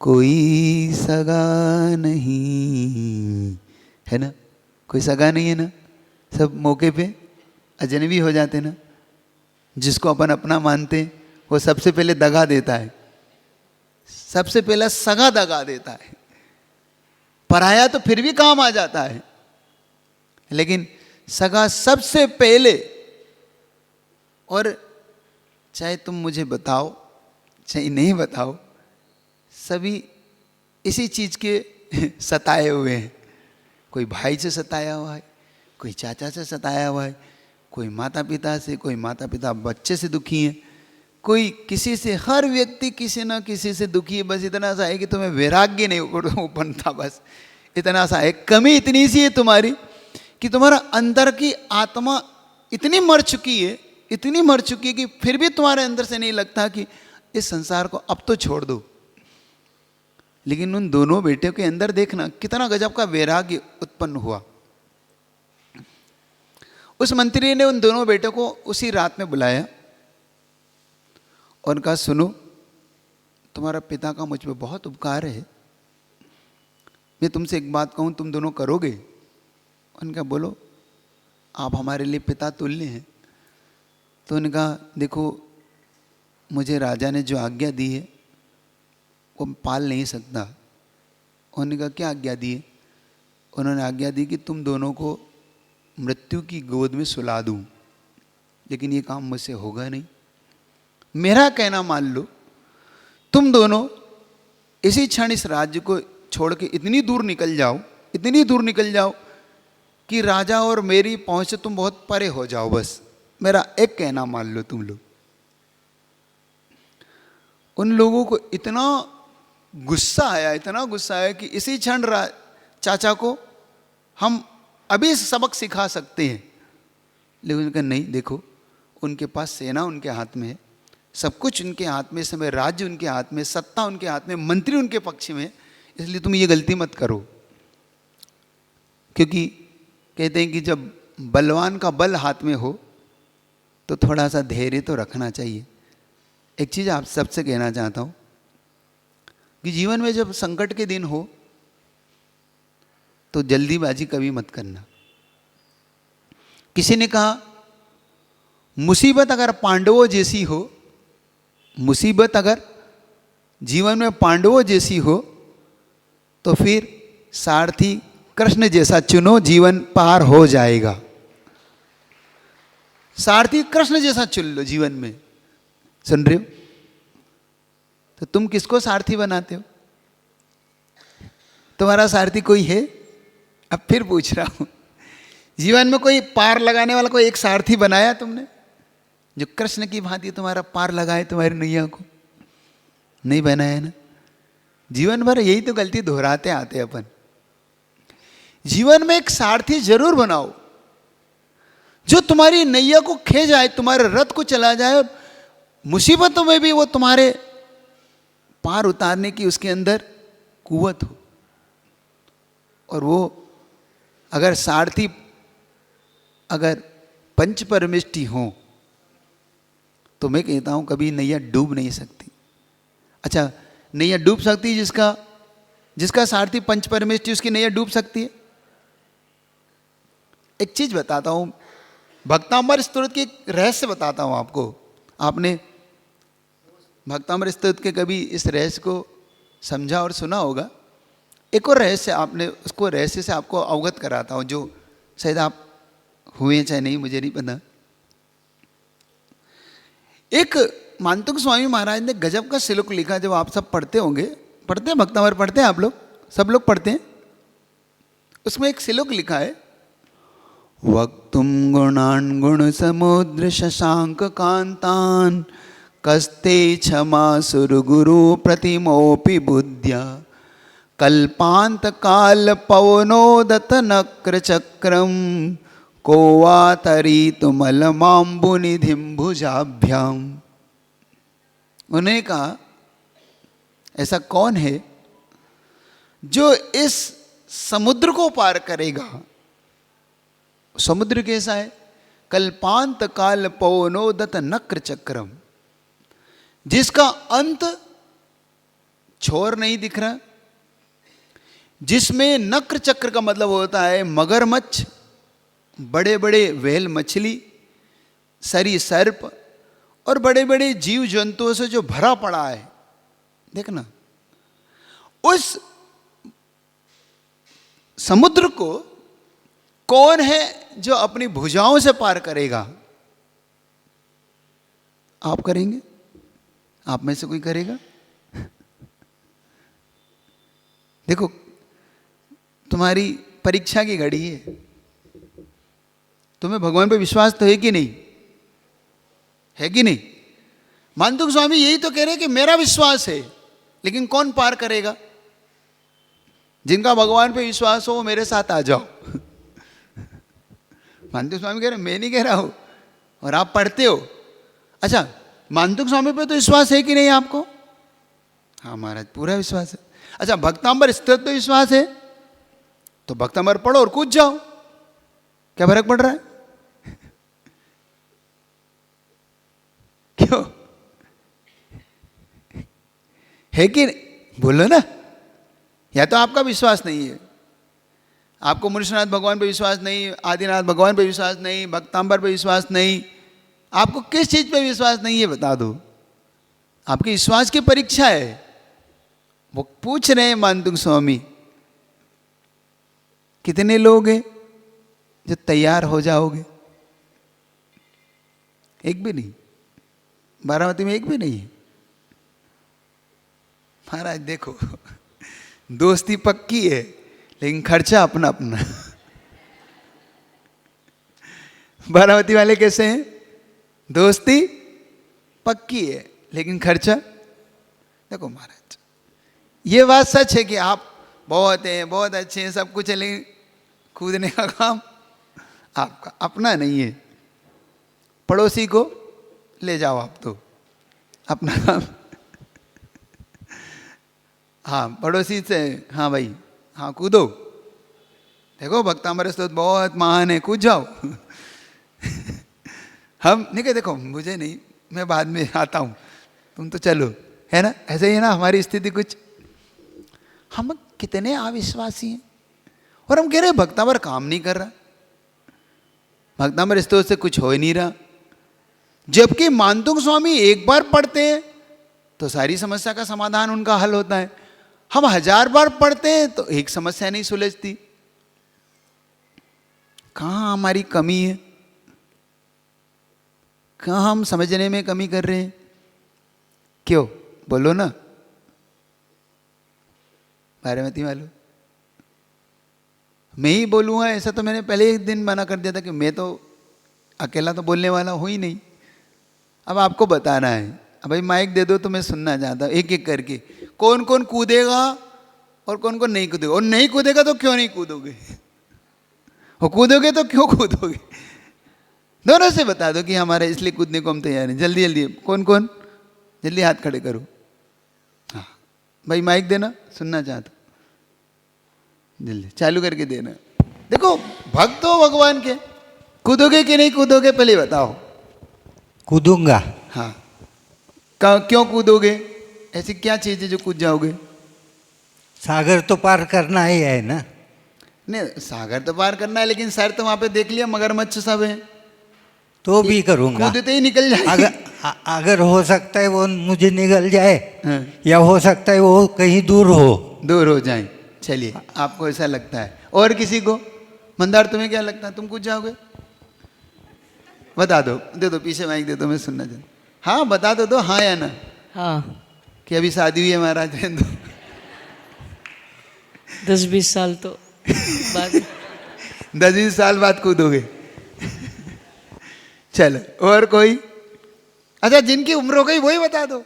कोई सगा नहीं। है ना, कोई सगा नहीं है ना, सब मौके पे अजनबी हो जाते ना। जिसको अपन अपना मानते वो सबसे पहले दगा देता है, सबसे पहला सगा दगा देता है। पराया तो फिर भी काम आ जाता है, लेकिन सगा सबसे पहले। और चाहे तुम मुझे बताओ चाहे नहीं बताओ, सभी इसी चीज के सताए हुए हैं। कोई भाई से सताया हुआ है, कोई चाचा से सताया हुआ है, कोई माता पिता से, कोई माता पिता बच्चे से दुखी है, कोई किसी से। हर व्यक्ति किसी ना किसी से दुखी है। बस इतना सा है कि तुम्हें वैराग्य नहीं उत्पन्न था, बस इतना सा है। कमी इतनी सी है तुम्हारी कि तुम्हारा अंदर की आत्मा इतनी मर चुकी है, इतनी मर चुकी है कि फिर भी तुम्हारे अंदर से नहीं लगता कि इस संसार को अब तो छोड़ दो। लेकिन उन दोनों बेटियों के अंदर देखना कितना गजब का वैराग्य उत्पन्न हुआ। उस मंत्री ने उन दोनों बेटों को उसी रात में बुलाया और कहा सुनो, तुम्हारा पिता का मुझ पे बहुत उपकार है, मैं तुमसे एक बात कहूँ, तुम दोनों करोगे? उनका बोलो, आप हमारे लिए पिता तुल्य हैं। तो उनका देखो, मुझे राजा ने जो आज्ञा दी है वो पाल नहीं सकता। उन्होंने कहा क्या आज्ञा दी है? उन्होंने आज्ञा दी कि तुम दोनों को मृत्यु की गोद में सुला दूं, लेकिन ये काम मुझसे होगा नहीं। मेरा कहना मान लो, तुम दोनों इसी क्षण इस राज्य को छोड़ के इतनी दूर निकल जाओ, इतनी दूर निकल जाओ कि राजा और मेरी पहुंच से तुम बहुत परे हो जाओ। बस मेरा एक कहना मान लो तुम लोग। उन लोगों को इतना गुस्सा आया, इतना गुस्सा आया कि इसी क्षण चाचा को हम अभी सबक सिखा सकते हैं। लेकिन उनका नहीं, देखो उनके पास सेना उनके हाथ में है, सब कुछ उनके हाथ में, समय राज्य उनके हाथ में, सत्ता उनके हाथ में, मंत्री उनके पक्ष में, इसलिए तुम ये गलती मत करो। क्योंकि कहते हैं कि जब बलवान का बल हाथ में हो तो थोड़ा सा धैर्य तो रखना चाहिए। एक चीज़ आप सबसे कहना चाहता हूँ कि जीवन में जब संकट के दिन हो तो जल्दीबाजी कभी मत करना। किसी ने कहा मुसीबत अगर पांडवों जैसी हो, मुसीबत अगर जीवन में पांडवों जैसी हो, तो फिर सारथी कृष्ण जैसा चुनो, जीवन पार हो जाएगा। सारथी कृष्ण जैसा चुन लो जीवन में। सुन रहे हो? तो तुम किसको सारथी बनाते हो? तुम्हारा सारथी कोई है? अब फिर पूछ रहा हूं, जीवन में कोई पार लगाने वाला कोई एक सारथी बनाया तुमने, जो कृष्ण की भांति तुम्हारा पार लगाए तुम्हारी नैया को? नहीं बनाया ना। जीवन भर यही तो गलती दोहराते आते अपन। जीवन में एक सारथी जरूर बनाओ, जो तुम्हारी नैया को खे जाए, तुम्हारे रथ को चला जाए, और मुसीबतों में भी वो तुम्हारे पार उतारने की उसके अंदर कुवत हो। और वो अगर सारथी अगर पंच परमिष्टि हो, तो मैं कहता हूं कभी नैया डूब नहीं सकती। अच्छा, नैया डूब सकती है जिसका सारथी पंच परमिष्टि, उसकी नैया डूब सकती है। एक चीज बताता हूं, भक्तामृत स्तोत्र की एक रहस्य बताता हूं आपको। आपने भक्तामृत स्तोत्र के कभी इस रहस्य को समझा और सुना होगा। एक और रहस्य, आपने उसको रहस्य से आपको अवगत कराता हूं, जो शायद आप हुए चाहे नहीं, मुझे नहीं पता। एक मानतुक स्वामी महाराज ने गजब का श्लोक लिखा, जब आप सब पढ़ते होंगे, पढ़ते हैं भक्तामृत, पढ़ते हैं आप लोग, सब लोग पढ़ते हैं। उसमें एक श्लोक लिखा है, वक्तुम गुणान गुण समुद्र शशांक कांतान कस्ते क्षमा सुरगुरु प्रतिमोपि बुद्ध्या कल्पांत काल पवनोदत नक्र चक्रम को वा तरीतुमल माम्बु निधिम भुजाभ्याम। उन्हें कहा, ऐसा कौन है जो इस समुद्र को पार करेगा? समुद्र कैसा है? कल्पांत काल पवनोदत नक्र चक्रम, जिसका अंत छोर नहीं दिख रहा, जिसमें नक्र चक्र का मतलब होता है मगरमच्छ, बड़े बड़े व्हेल मछली, सरी सर्प और बड़े बड़े जीव जंतुओं से जो भरा पड़ा है। देखना, उस समुद्र को कौन है जो अपनी भुजाओं से पार करेगा? आप करेंगे? आप में से कोई करेगा? देखो, तुम्हारी परीक्षा की घड़ी है। तुम्हें भगवान पे विश्वास तो है कि नहीं? है कि नहीं? मानतुक स्वामी यही तो कह रहे हैं कि मेरा विश्वास है, लेकिन कौन पार करेगा? जिनका भगवान पे विश्वास हो वो मेरे साथ आ जाओ। मानतुक स्वामी कह रहे, मैं नहीं कह रहा हूं, और आप पढ़ते हो। अच्छा, मानतुक स्वामी पे तो विश्वास है कि नहीं आपको? हाँ महाराज, पूरा विश्वास है। अच्छा, भक्तांबर स्तोत्र तो विश्वास है, तो भक्तांबर पढ़ो और कूद जाओ, क्या फर्क पड़ रहा है? क्यों? है कि नहीं? बोलो ना। या तो आपका विश्वास नहीं है, आपको मुनिषनाथ भगवान पे विश्वास नहीं, आदिनाथ भगवान पे विश्वास नहीं, भक्तांबर पे विश्वास नहीं, आपको किस चीज पे विश्वास नहीं है बता दो। आपके विश्वास की परीक्षा है। वो पूछ रहे हैं मानतुक स्वामी, कितने लोग हैं जो तैयार हो जाओगे? एक भी नहीं। बारामती में एक भी नहीं है। महाराज देखो, दोस्ती पक्की है, लेकिन खर्चा अपना अपना। बारामती वाले कैसे हैं? दोस्ती पक्की है, लेकिन खर्चा। देखो महाराज, ये बात सच है कि आप बहुत हैं, बहुत अच्छे हैं, सब कुछ है, लेकिन कूदने का काम आपका अपना नहीं है। पड़ोसी को ले जाओ आप, तो अपना काम। हाँ, पड़ोसी से, हाँ भाई, हाँ कूदो। देखो भक्तामृत स्तोत्र बहुत महान है, कूद जाओ। हम नहीं कहते, देखो मुझे नहीं, मैं बाद में आता हूँ, तुम तो चलो, है ना? ऐसे ही है ना हमारी स्थिति कुछ। हम कितने अविश्वासी हैं, और हम कह रहे हैं भक्तामृत काम नहीं कर रहा, भक्तामृत स्तोत्र से कुछ हो ही नहीं रहा। जबकि मानतुंग स्वामी एक बार पढ़ते हैं तो सारी समस्या का समाधान उनका हल होता है। हम 1000 बार पढ़ते हैं तो एक समस्या नहीं सुलझती। कहाँ हमारी कमी है? कहाँ हम समझने में कमी कर रहे हैं? क्यों? बोलो ना, बारामती वालों। मैं ही बोलूँगा ऐसा तो मैंने पहले एक दिन मना कर दिया था कि मैं तो अकेला तो बोलने वाला हूँ ही नहीं। अब आपको बताना है। अब भाई माइक दे दो तो मैं सुनना चाहता हूँ एक एक करके, कौन कौन कूदेगा और कौन कौन नहीं कूदेगा, और नहीं कूदेगा तो क्यों नहीं कूदोगे, और कूदोगे तो क्यों कूदोगे। दोनों से बता दो कि हमारे इसलिए कूदने को हम तैयार हैं। जल्दी जल्दी कौन कौन, जल्दी हाथ खड़े करो। हाँ भाई माइक देना, सुनना चाहता, जल्दी चालू करके देना। देखो भक्त हो भगवान के, कूदोगे कि नहीं कूदोगे पहले बताओ। कूदूंगा। हाँ क्यों कूदोगे? ऐसी क्या चीज़ है जो कूद जाओगे? सागर तो पार करना ही है ना। नहीं सागर तो पार करना है, लेकिन सर तो वहाँ पे देख लिया मगरमच्छ सब है, तो भी करूंगा। कूदते ही निकल जाए। अगर हो सकता है वो मुझे निकल जाए, हाँ। या हो सकता है वो कहीं दूर हो जाए। चलिए आपको ऐसा लगता है, और किसी को? मंदार तुम्हें क्या लगता है, तुम कूद जाओगे? बता दो, दे दो पीछे माइक दे दो, मैं सुनना चाहता। हाँ बता दो हाँ या ना। हाँ कि अभी शादी हुई है महाराज? 10-20 साल तो बाद 10-20 साल बाद कूदोगे। चलो और कोई? अच्छा जिनकी उम्र हो गई वही बता दो।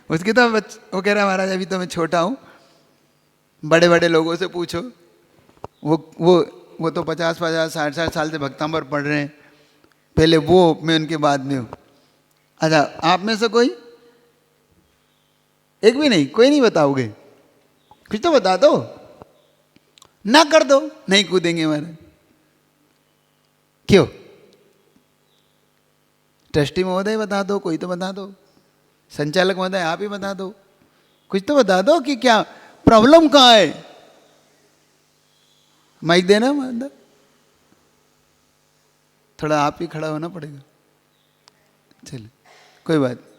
उसकी तो वो कह रहा महाराज अभी तो मैं छोटा हूँ, बड़े बड़े लोगों से पूछो, वो तो 50-50 60 साल से भक्तांबर पढ़ रहे हैं, पहले वो मैं उनके बाद में हूँ। अच्छा आप में से कोई? एक भी नहीं? कोई नहीं बताओगे? कुछ तो बता दो ना, कर दो नहीं कूदेंगे हमारे। क्यों? ट्रस्टी महोदय बता दो, कोई तो बता दो, संचालक महोदय आप ही बता दो, कुछ तो बता दो कि क्या प्रॉब्लम कहाँ है। माइक देना अंदर, थोड़ा आप ही खड़ा होना पड़ेगा। चलिए कोई बात नहीं।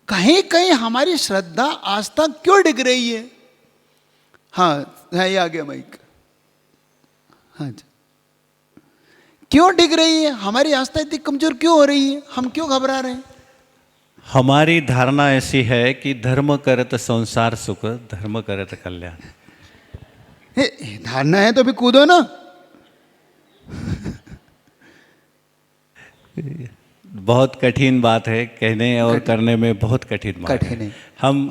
कहीं कहीं हमारी श्रद्धा आस्था क्यों डिग रही है? हाँ ये आ गया माइक। हाँ जी, क्यों डिग रही है? हमारी आस्था इतनी कमजोर क्यों हो रही है? हम क्यों घबरा रहे हैं? हमारी धारणा ऐसी है कि धर्म करत संसार सुख, धर्म करत कल्याण। धारणा है तो भी कूदो ना। बहुत कठिन बात है, कहने और करने में बहुत कठिन बात है। हम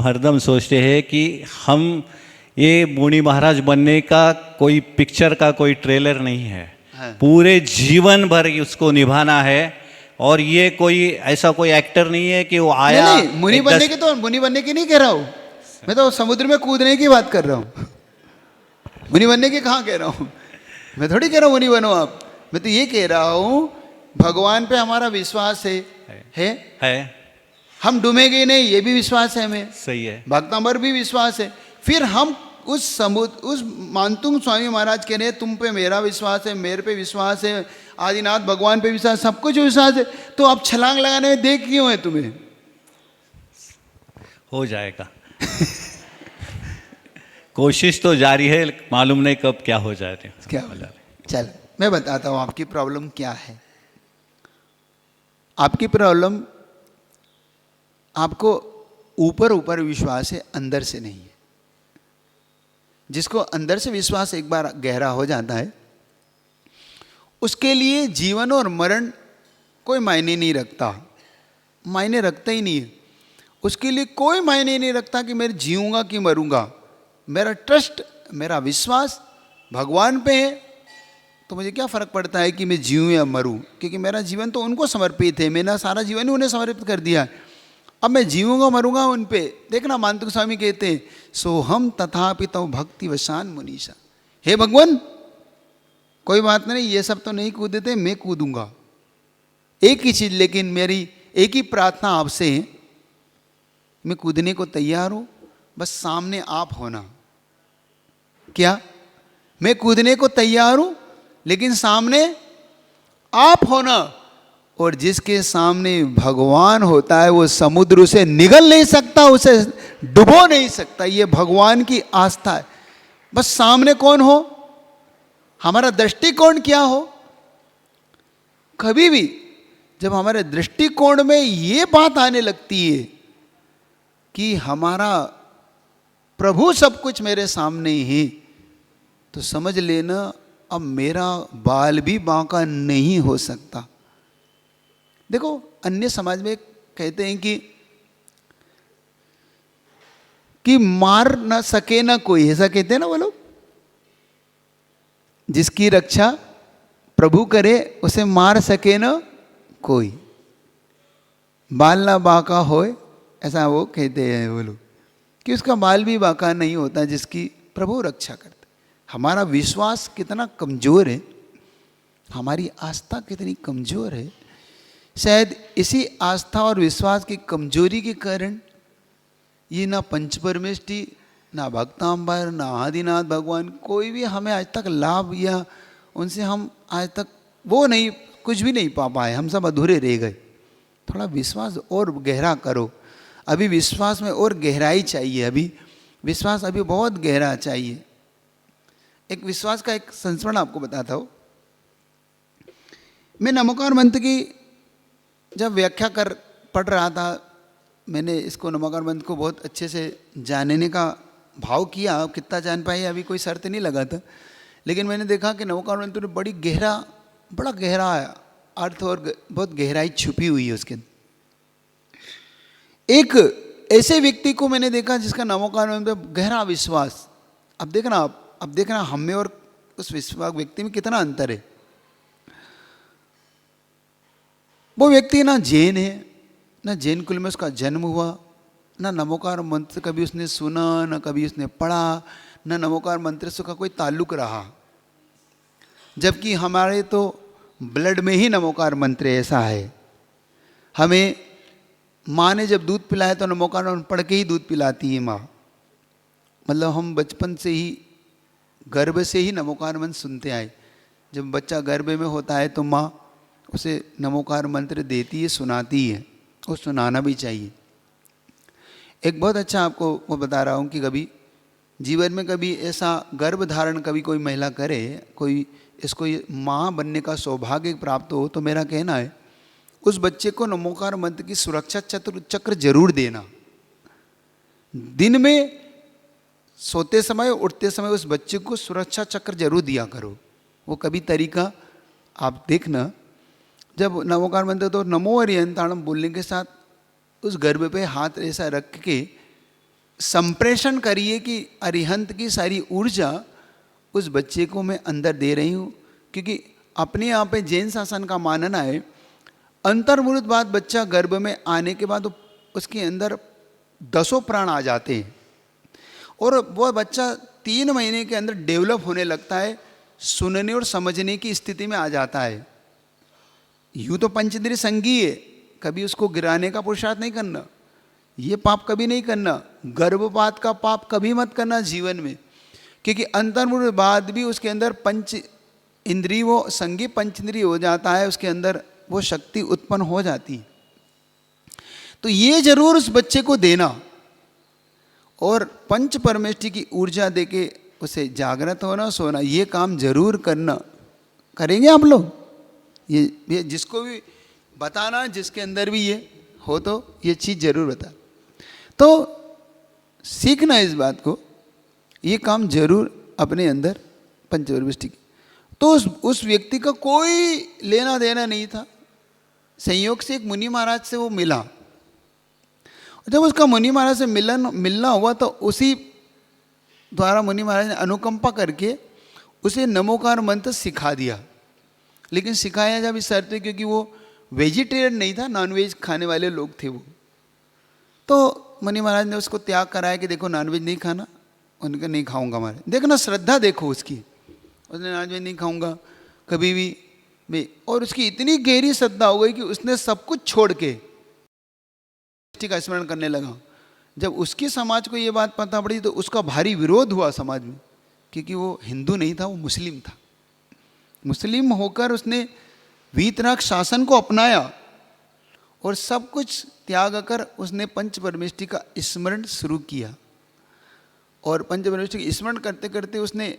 हरदम सोचते हैं कि हम ये मुनि महाराज बनने का कोई पिक्चर का कोई ट्रेलर नहीं है। हाँ। पूरे जीवन भर उसको निभाना है, और ये कोई ऐसा कोई एक्टर नहीं है कि वो आया। नहीं, मुनि बनने की तो मुनि बनने की नहीं कह रहा हूँ मैं, तो समुद्र में कूदने की बात कर रहा हूँ। मुनि बनने की कहाँ कह रहा हूँ मैं, थोड़ी कह रहा हूँ मुनि बनो आप। मैं तो ये कह रहा हूँ भगवान पे हमारा विश्वास है। हम डूबेंगे नहीं, ये भी विश्वास है हमें। सही है। भक्तांबर भी विश्वास है। फिर हम उस मानतुंग स्वामी महाराज कह रहे हैं तुम पे मेरा विश्वास है, मेरे पे विश्वास है, आदिनाथ भगवान पे विश्वास, सब कुछ विश्वास है, तो अब छलांग लगाने में देख क्यों है तुम्हें? हो जाएगा। कोशिश तो जारी है, मालूम नहीं कब क्या हो जाए। क्या हो जाए? चल मैं बताता हूँ आपकी प्रॉब्लम क्या है। आपकी प्रॉब्लम आपको ऊपर ऊपर विश्वास है, अंदर से नहीं है। जिसको अंदर से विश्वास एक बार गहरा हो जाता है, उसके लिए जीवन और मरण कोई मायने नहीं रखता, मायने रखता ही नहीं है। उसके लिए कोई मायने नहीं रखता कि मैं जीऊँगा कि मरूँगा। मेरा ट्रस्ट, मेरा विश्वास भगवान पे है, तो मुझे क्या फ़र्क पड़ता है कि मैं जीऊँ या मरूँ, क्योंकि मेरा जीवन तो उनको समर्पित है, मैंने सारा जीवन ही उन्हें समर्पित कर दिया है। अब मैं जीऊँगा मरूँगा उन पे। देखना मानतुंग स्वामी कहते हैं सोहम तथापि तव भक्ति वशान मुनीषा। हे भगवान कोई बात नहीं, ये सब तो नहीं कूदते, मैं कूदूँगा। एक ही चीज़, लेकिन मेरी एक ही प्रार्थना आपसे है, मैं कूदने को तैयार हूँ, बस सामने आप होना। क्या? मैं कूदने को तैयार हूँ, लेकिन सामने आप हो ना, और जिसके सामने भगवान होता है वो समुद्र उसे निगल नहीं सकता, उसे डुबो नहीं सकता। ये भगवान की आस्था है। बस सामने कौन हो, हमारा दृष्टिकोण क्या हो। कभी भी जब हमारे दृष्टिकोण में ये बात आने लगती है कि हमारा प्रभु सब कुछ मेरे सामने ही, तो समझ लेना अब मेरा बाल भी बांका नहीं हो सकता। देखो अन्य समाज में कहते हैं कि मार ना सके ना कोई, ऐसा कहते हैं ना वो लोग। जिसकी रक्षा प्रभु करे उसे मार सके ना कोई, बाल ना बांका होए, ऐसा वो कहते हैं वो लोग, कि उसका बाल भी बांका नहीं होता जिसकी प्रभु रक्षा करते। हमारा विश्वास कितना कमज़ोर है, हमारी आस्था कितनी कमज़ोर है। शायद इसी आस्था और विश्वास की कमजोरी के कारण ये ना पंचपरमेष्ठी, ना भक्तांबर, ना आदिनाथ भगवान, कोई भी हमें आज तक लाभ या उनसे हम आज तक वो नहीं, कुछ भी नहीं पा पाए। हम सब अधूरे रह गए। थोड़ा विश्वास और गहरा करो। अभी विश्वास में और गहराई चाहिए। अभी विश्वास अभी बहुत गहरा चाहिए। एक विश्वास का एक संस्मरण आपको बताता हूँ। मैं नमोकार मंत्र की जब व्याख्या पढ़ रहा था, मैंने इसको नमोकार मंत्र को बहुत अच्छे से जानने का भाव किया। कितना जान पाए अभी कोई शर्त नहीं लगा था, लेकिन मैंने देखा कि नमोकार मंत्र में बड़ा गहरा अर्थ और बहुत गहराई छुपी हुई है उसके अंदर। एक ऐसे व्यक्ति को मैंने देखा जिसका नमोकार मंत्र में गहरा विश्वास। अब देखना हम में और उस विश्वास व्यक्ति में कितना अंतर है। वो व्यक्ति ना जैन है, ना जैन कुल में उसका जन्म हुआ, ना नमोकार मंत्र कभी उसने सुना, ना कभी उसने पढ़ा, ना नमोकार मंत्र से उसका कोई ताल्लुक रहा। जबकि हमारे तो ब्लड में ही नमोकार मंत्र ऐसा है। हमें माँ ने जब दूध पिलाया तो नमोकार मंत्र पढ़ के ही दूध पिलाती है माँ। मतलब हम बचपन से ही, गर्भ से ही नमोकार मंत्र सुनते आए। जब बच्चा गर्भ में होता है तो माँ उसे नमोकार मंत्र देती है, सुनाती है, और सुनाना भी चाहिए। एक बहुत अच्छा आपको वो बता रहा हूँ कि कभी जीवन में कभी ऐसा गर्भ धारण कभी कोई महिला करे, कोई इसको माँ बनने का सौभाग्य प्राप्त हो, तो मेरा कहना है उस बच्चे को नमोकार मंत्र की सुरक्षा चक्र जरूर देना। दिन में सोते समय उठते समय उस बच्चे को सुरक्षा चक्र जरूर दिया करो। वो कभी तरीका आप देखना, जब नमोकार मंत्र तो नमो अरिहंताणम बोलने के साथ उस गर्भ पे हाथ ऐसा रख के संप्रेषण करिए कि अरिहंत की सारी ऊर्जा उस बच्चे को मैं अंदर दे रही हूँ। क्योंकि अपने आप में जैन शासन का मानना है अंतर्मुहूर्त बाद बच्चा गर्भ में आने के बाद उसके अंदर 10 प्राण आ जाते हैं और वो बच्चा 3 महीने के अंदर डेवलप होने लगता है, सुनने और समझने की स्थिति में आ जाता है। यूँ तो पंचेंद्रिय संगी है, कभी उसको गिराने का पुरुषार्थ नहीं करना, ये पाप कभी नहीं करना। गर्भपात का पाप कभी मत करना जीवन में, क्योंकि अंतर्मुहूर्त बाद भी उसके अंदर पंच इंद्रिय वो संगी पंचेंद्रिय हो जाता है, उसके अंदर वो शक्ति उत्पन्न हो जाती है। तो ये जरूर उस बच्चे को देना और पंच परमेष्टि की ऊर्जा देके उसे जागृत होना, सोना, ये काम जरूर करना। करेंगे आप लोग? ये जिसको भी बताना, जिसके अंदर भी ये हो तो ये चीज़ जरूर बता। तो सीखना इस बात को, ये काम जरूर अपने अंदर पंचपरमेष्टि की। तो उस व्यक्ति का कोई लेना देना नहीं था। संयोग से एक मुनि महाराज से वो मिला। जब उसका मुनि महाराज से मिलना हुआ तो उसी द्वारा मुनि महाराज ने अनुकंपा करके उसे नमोकार मंत्र सिखा दिया। लेकिन सिखाया जब इस शर्त पे, क्योंकि वो वेजिटेरियन नहीं था, नॉनवेज खाने वाले लोग थे वो। तो मुनि महाराज ने उसको त्याग कराया कि देखो नॉनवेज नहीं खाना। उनका नहीं खाऊंगा। हमारे देखना श्रद्धा देखो उसकी, उसने नॉनवेज नहीं खाऊंगा कभी भी मैं। और उसकी इतनी गहरी श्रद्धा हो गई कि उसने सब कुछ छोड़ के का स्मरण करने लगा। जब उसकी समाज को ये बात पता पड़ी तो उसका भारी विरोध हुआ समाज में, क्योंकि वो हिंदू नहीं था, वो मुस्लिम था। मुस्लिम होकर उसने वीतराग शासन को अपनाया और सब कुछ त्याग कर उसने पंच परमेष्टि का स्मरण शुरू किया। और पंच परमेष्टि का स्मरण करते करते उसने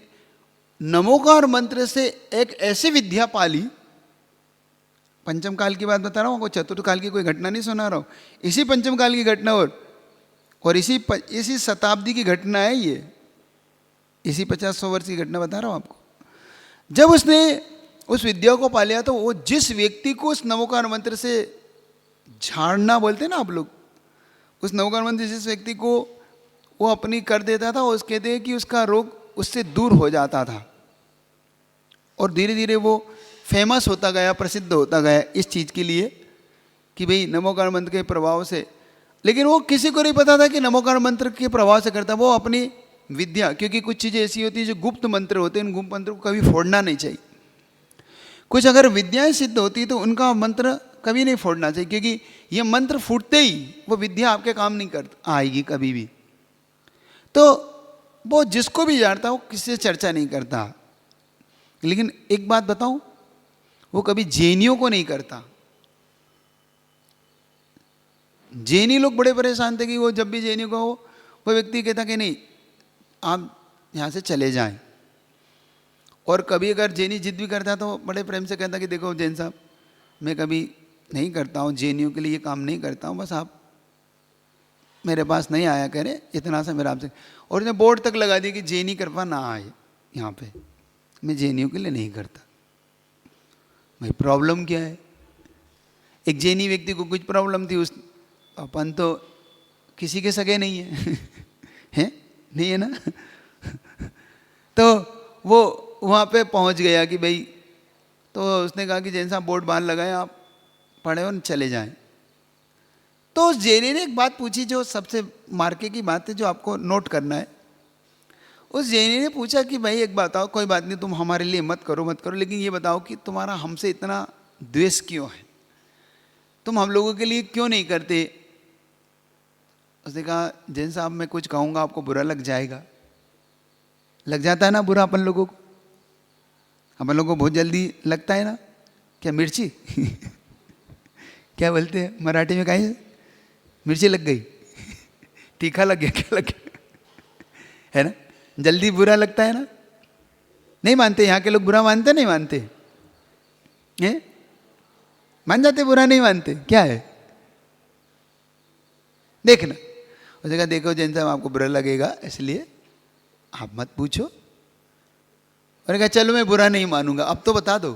नमोकार मंत्र से एक ऐसी विद्या पाली। पंचम काल की बात बता रहा हूँ, कोई चतुर्थ काल की कोई घटना नहीं सुना रहा हूँ, इसी पंचम काल की घटना और इसी शताब्दी की घटना है ये, इसी 50-100 वर्ष की घटना बता रहा हूँ आपको। जब उसने उस विद्या को पा लिया तो वो जिस व्यक्ति को उस नमोकार मंत्र से झाड़ना बोलते हैं ना आप लोग, उस नमोकार मंत्र जिस व्यक्ति को वो अपनी कर देता था, वो कहते हैं कि उसका रोग उससे दूर हो जाता था। और धीरे धीरे वो फेमस होता गया, प्रसिद्ध होता गया इस चीज़ के लिए कि भाई नमोकार मंत्र के प्रभाव से। लेकिन वो किसी को नहीं पता था कि नमोकार मंत्र के प्रभाव से करता, वो अपनी विद्या, क्योंकि कुछ चीज़ें ऐसी होती है जो गुप्त मंत्र होते हैं, उन गुप्त मंत्र को कभी फोड़ना नहीं चाहिए। कुछ अगर विद्याएं सिद्ध होती तो उनका मंत्र कभी नहीं फोड़ना चाहिए, क्योंकि ये मंत्र फूटते ही वो विद्या आपके काम नहीं कर आएगी कभी भी। तो वो जिसको भी जानता वो किसी से चर्चा नहीं करता। लेकिन एक बात बताऊं, वो कभी जैनियों को नहीं करता। जैनी लोग बड़े परेशान थे कि वो जब भी जैनी को वो व्यक्ति कहता कि नहीं आप यहाँ से चले जाएं। और कभी अगर जैनी जिद भी करता तो बड़े प्रेम से कहता कि देखो जैन साहब, मैं कभी नहीं करता हूँ, जैनियों के लिए ये काम नहीं करता हूँ, बस आप मेरे पास नहीं आया करें, इतना सा मेरा आपसे। और उसने बोर्ड तक लगा दिया कि जैनी कृपा ना आए यहाँ पे, मैं जैनियों के लिए नहीं करता। भाई प्रॉब्लम क्या है? एक जैनी व्यक्ति को कुछ प्रॉब्लम थी, उस अपन तो किसी के सगे नहीं है हैं, नहीं है ना तो वो वहाँ पे पहुँच गया कि भाई, तो उसने कहा कि जैन साहब बोर्ड बाहर लगाए, आप पढ़े और चले जाएं। तो उस जैनी ने एक बात पूछी जो सबसे मार्के की बात है, जो आपको नोट करना है। उस जैनी ने पूछा कि भाई एक बात बताओ, कोई बात नहीं तुम हमारे लिए मत करो, लेकिन ये बताओ कि तुम्हारा हमसे इतना द्वेष क्यों है, तुम हम लोगों के लिए क्यों नहीं करते? उसने कहा जैन साहब मैं कुछ कहूँगा आपको बुरा लग जाएगा। लग जाता है ना बुरा अपन लोगों को, अपन लोगों को बहुत जल्दी लगता है ना। क्या मिर्ची क्या बोलते हैं मराठी में, कहीं मिर्ची लग गई तीखा लग गया, क्या लग गया है ना, जल्दी बुरा लगता है ना। नहीं मानते यहाँ के लोग, बुरा मानते नहीं मानते हैं? मान जाते, बुरा नहीं मानते, क्या है देखना। उसने कहा देखो जैन साहब आपको बुरा लगेगा इसलिए आप मत पूछो। और कहा चलो मैं बुरा नहीं मानूंगा, अब तो बता दो,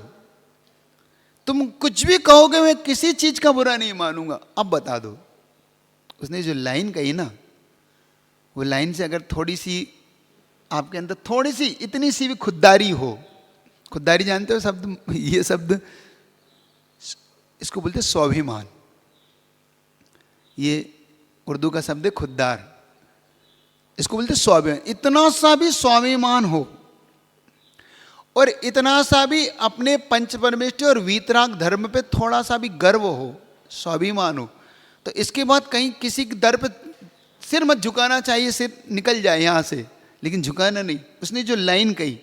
तुम कुछ भी कहोगे मैं किसी चीज का बुरा नहीं मानूंगा, अब बता दो। उसने जो लाइन कही ना, वो लाइन से अगर थोड़ी सी आपके अंदर थोड़ी सी इतनी सी भी खुददारी हो, खुददारी जानते हो शब्द, ये शब्द इसको बोलते हैं स्वाभिमान, ये उर्दू का शब्द है खुददार, इसको बोलते स्वाभिमान। इतना सा भी स्वाभिमान हो और इतना सा भी अपने पंच परमेष्टि और वीतराग धर्म पे थोड़ा सा भी गर्व हो, स्वाभिमान हो, तो इसके बाद कहीं किसी के दर पे सिर मत झुकाना चाहिए, सिर निकल जाए यहाँ से, लेकिन झुकाना नहीं। उसने जो लाइन कही,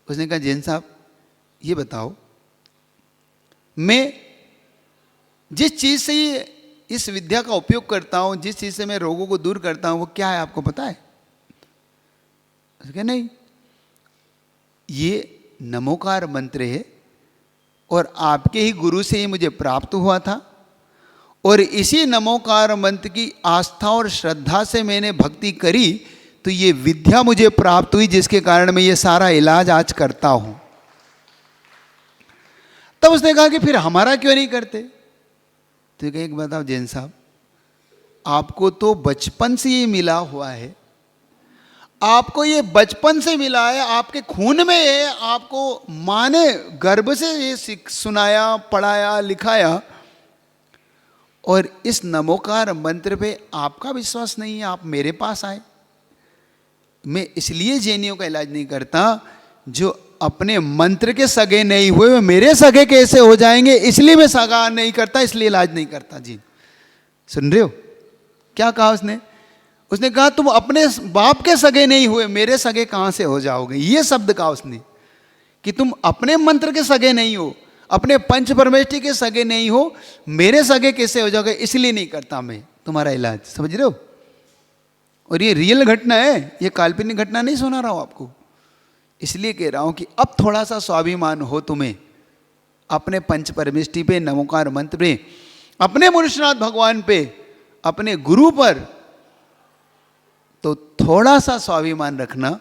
उसने कहा जैन साहब ये बताओ, मैं जिस चीज़ से ये इस विद्या का उपयोग करता हूँ, जिस चीज़ से मैं रोगों को दूर करता हूँ, वो क्या है आपको पता है? उसने नहीं, ये नमोकार मंत्र है और आपके ही गुरु से ही मुझे प्राप्त हुआ था, और इसी नमोकार मंत्र की आस्था और श्रद्धा से मैंने भक्ति करी तो ये विद्या मुझे प्राप्त हुई, जिसके कारण मैं ये सारा इलाज आज करता हूं। तब उसने कहा कि फिर हमारा क्यों नहीं करते? तो एक बताओ जैन साहब, आपको तो बचपन से ये मिला हुआ है, आपको ये बचपन से मिला है, आपके खून में है, आपको माँ ने गर्भ से ये सुनाया, पढ़ाया, लिखाया, और इस नमोकार मंत्र पे आपका विश्वास नहीं है, आप मेरे पास आए। मैं इसलिए जैनियों का इलाज नहीं करता, जो अपने मंत्र के सगे नहीं हुए वे मेरे सगे कैसे हो जाएंगे, इसलिए मैं सगा नहीं करता, इसलिए इलाज नहीं करता। जी सुन रहे हो क्या कहा उसने? उसने कहा तुम अपने बाप के सगे नहीं हुए, मेरे सगे कहाँ से हो जाओगे, ये शब्द कहा उसने, कि तुम अपने मंत्र के सगे नहीं हो, अपने पंच परमेष्ठी के सगे नहीं हो, मेरे सगे कैसे हो जाओगे, इसलिए नहीं करता मैं तुम्हारा इलाज। समझ रहे हो? और ये रियल घटना है, ये काल्पनिक घटना नहीं सुना रहा हूं आपको। इसलिए कह रहा हूं कि अब थोड़ा सा स्वाभिमान हो तुम्हें अपने पंच परमेष्ठी पे, नमोकार मंत्र पे, अपने मुनिषनाथ भगवान पे, अपने गुरु पर, तो थोड़ा सा स्वाभिमान रखना।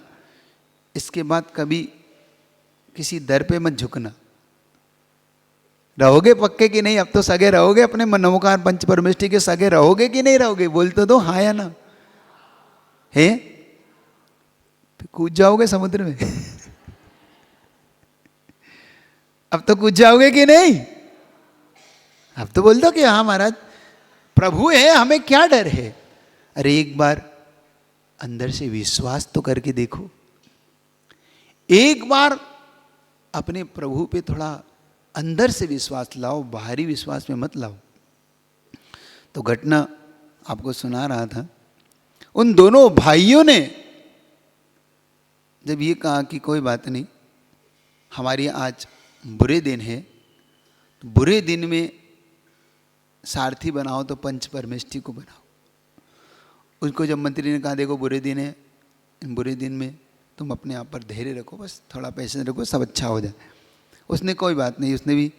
इसके बाद कभी किसी दर पे मत झुकना। रहोगे पक्के कि नहीं? अब तो सगे रहोगे, अपने नमोकार पंच परमेष्ठी के सगे रहोगे कि नहीं रहोगे? बोलते दो हाँ या ना है? कूद जाओगे समुद्र में अब तो कूद जाओगे कि नहीं? अब तो बोल दो कि हाँ महाराज प्रभु है, हमें क्या डर है। अरे एक बार अंदर से विश्वास तो करके देखो, एक बार अपने प्रभु पे थोड़ा अंदर से विश्वास लाओ, बाहरी विश्वास में मत लाओ। तो घटना आपको सुना रहा था, उन दोनों भाइयों ने जब ये कहा कि कोई बात नहीं, हमारी आज बुरे दिन है, तो बुरे दिन में सारथी बनाओ तो पंच परमेष्ठी को बनाओ। उसको जब मंत्री ने कहा देखो बुरे दिन है, इन बुरे दिन में तुम अपने आप पर धैर्य रखो, बस थोड़ा पैसे रखो, सब अच्छा हो जाए। उसने कोई बात नहीं, उसने भी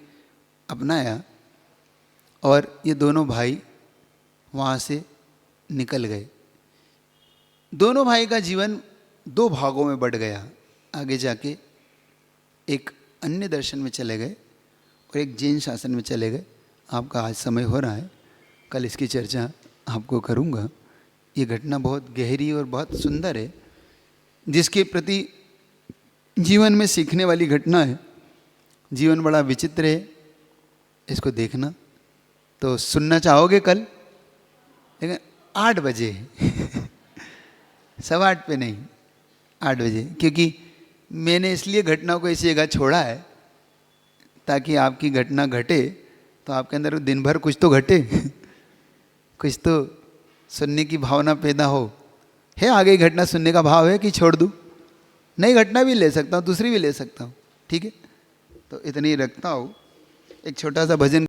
अपनाया और ये दोनों भाई वहाँ से निकल गए। दोनों भाई का जीवन दो भागों में बढ़ गया। आगे जाके एक अन्य दर्शन में चले गए और एक जैन शासन में चले गए। आपका आज समय हो रहा है, कल इसकी चर्चा आपको करूँगा। ये घटना बहुत गहरी और बहुत सुंदर है, जिसके प्रति जीवन में सीखने वाली घटना है। जीवन बड़ा विचित्र है, इसको देखना। तो सुनना चाहोगे कल? लेकिन 8 बजे 8:15 पे नहीं, 8 बजे, क्योंकि मैंने इसलिए घटना को इसी जगह छोड़ा है ताकि आपकी घटना घटे तो आपके अंदर दिन भर कुछ तो घटे कुछ तो सुनने की भावना पैदा हो। है आगे घटना सुनने का भाव है कि छोड़ दूँ? नई घटना भी ले सकता हूँ, दूसरी भी ले सकता हूँ, ठीक है। तो इतनी रखता हूँ, एक छोटा सा भजन